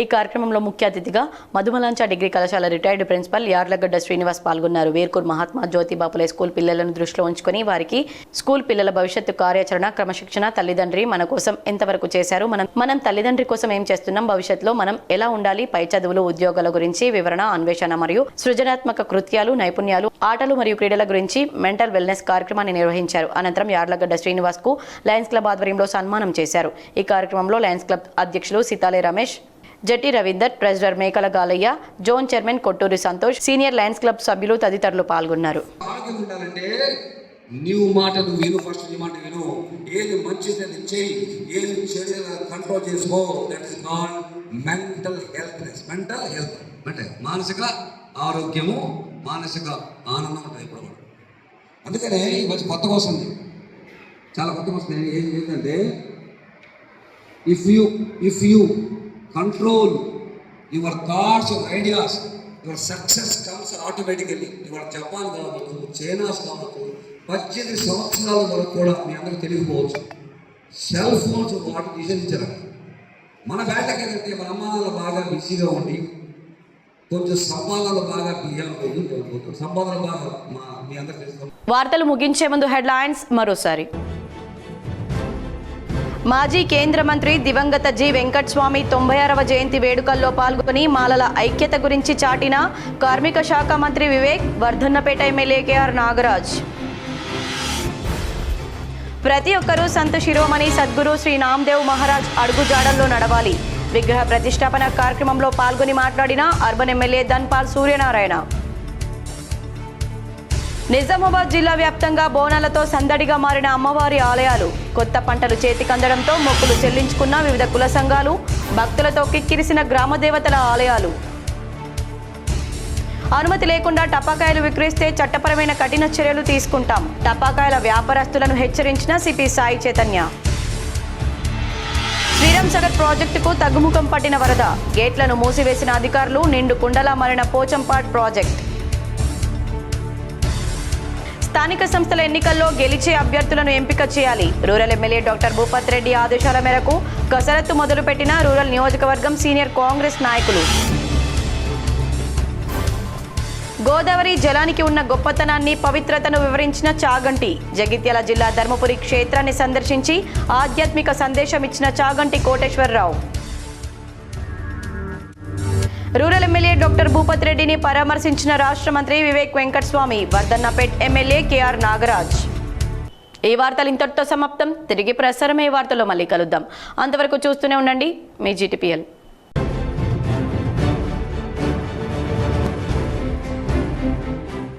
ఈ కార్యక్రమంలో ముఖ్య అతిథిగా మధుమలాంచ డిగ్రీ కళాశాల రిటైర్డ్ ప్రిన్సిపల్ యార్లగడ్డ శ్రీనివాస్ పాల్గొన్నారు. వేర్కూర్ మహాత్మా జ్యోతిబాపులే స్కూల్ పిల్లలను దృష్టిలో ఉంచుకొని వారికి స్కూల్ పిల్లల భవిష్యత్తు కార్యాచరణ, క్రమశిక్షణ, తల్లిదండ్రి మన కోసం ఎంతవరకు చేశారు, మనం తల్లిదండ్రి కోసం ఏం చేస్తున్నాం, భవిష్యత్తులో మనం ఎలా ఉండాలి, పై చదువులు, ఉద్యోగాల గురించి వివరణ, అన్వేషణ మరియు సృజనాత్మక కృత్యాలు, నైపుణ్యాలు, ఆటలు మరియు క్రీడల గురించి మెంటల్ వెల్నెస్ కార్యక్రమాన్ని నిర్వహించారు. అనంతరం యార్లగడ్డ శ్రీనివాస్ కు లయన్స్ క్లబ్ ఆధ్వర్యంలో సన్మానం చేశారు. ఈ కార్యక్రమంలో లయన్స్ క్లబ్ అధ్యక్షులు Sitale Ramesh, Jatti Ravinder, treasurer Mekala Galaiah, zone chairman Kotturi Santosh, senior lions club సభ్యులు తదితరులు పాల్గొన్నారు. నీవు మాటలు విను, ఫస్ట్ నీ మాట విను, ఏది మంచిది అది చేయి, ఏది చెడు కంట్రోల్ చేసుకో. That is called mental హెల్త్నెస్. Mental health అంటే మానసిక ఆరోగ్యము, మానసిక ఆనందం ఉంటుంది ఇప్పుడు. అందుకనే ఈ మధ్య కొత్తగా వస్తుంది, చాలా కొత్తగా వస్తుంది. ఏంటంటే if you control your thoughts, your ideas, your success comes automatically. Your Japan కావచ్చు, చైనాస్ కావచ్చు, 18 సంవత్సరాల వరకు కూడా మీ అందరికీ తెలియకపోవచ్చు, సెల్ ఫోన్స్ వాటి నిషేధించారు. మన బ్యాటకి ఏంటంటే మన అమ్మానాలు బాగా బిజీగా ఉండి కొంచెం సంపాదనలు బాగా బియ్యాలు సంపాదనలు బాగా మీ అందరికీ తెలుసు. వార్తలు ముగించే ముందు హెడ్లైన్స్ మరోసారి. మాజీ కేంద్ర మంత్రి దివంగత జి వెంకటస్వామి 96వ జయంతి వేడుకల్లో పాల్గొని మాలల ఐక్యత గురించి చాటిన కార్మిక శాఖ మంత్రి వివేక్, వర్ధన్నపేట ఎమ్మెల్యే కేఆర్ నాగరాజ్. ప్రతి ఒక్కరూ సంత శిరోమణి సద్గురు శ్రీ నామదేవ్ మహారాజ్ అడుగుజాడల్లో నడవాలి. విగ్రహ ప్రతిష్టాపన కార్యక్రమంలో పాల్గొని మాట్లాడిన అర్బన్ ఎమ్మెల్యే ధన్పాల్ సూర్యనారాయణ. నిజామాబాద్ జిల్లా వ్యాప్తంగా బోనాలతో సందడిగా మారిన అమ్మవారి ఆలయాలు. కొత్త పంటలు చేతికందడంతో మొక్కులు చెల్లించుకున్న వివిధ కుల సంఘాలు, భక్తులతో కిక్కిరిసిన గ్రామ దేవతల ఆలయాలు. అనుమతి లేకుండా టపాకాయలు విక్రయిస్తే చట్టపరమైన కఠిన చర్యలు తీసుకుంటాం. టపాకాయల వ్యాపారస్తులను హెచ్చరించిన సిపి సాయి చైతన్య. శ్రీరామ్ సాగర్ ప్రాజెక్టుకు తగ్గుముఖం పట్టిన వరద. గేట్లను మూసివేసిన అధికారులు. నిండు కుండలా మారిన పోచంపాడ్ ప్రాజెక్ట్. స్థానిక సంస్థల ఎన్నికల్లో గెలిచే అభ్యర్థులను ఎంపిక చేయాలి. Rural MLA doctor Bhupath Reddy ఆదేశాల మేరకు కసరత్తు మొదలుపెట్టిన రూరల్ నియోజకవర్గం సీనియర్ కాంగ్రెస్ నాయకులు. గోదావరి జలానికి ఉన్న గొప్పతనాన్ని, పవిత్రతను వివరించిన చాగంటి. జగిత్యాల జిల్లా ధర్మపురి క్షేత్రాన్ని సందర్శించి ఆధ్యాత్మిక సందేశం ఇచ్చిన Chaganti Koteswararao. Rural MLA doctor Bhupath రెడ్డిని పరామర్శించిన రాష్ట్ర మంత్రి వివేక్ వెంకటస్వామి, వర్ధన్నపేట్ ఎమ్మెల్యే కేఆర్ నాగరాజ్. ఈ వార్తలు ఇంతటితో సమాప్తం. తిరిగి ప్రసారమే వార్తలో మళ్ళీ కలుద్దాం. అంతవరకు చూస్తూనే ఉండండి మీ GTPL.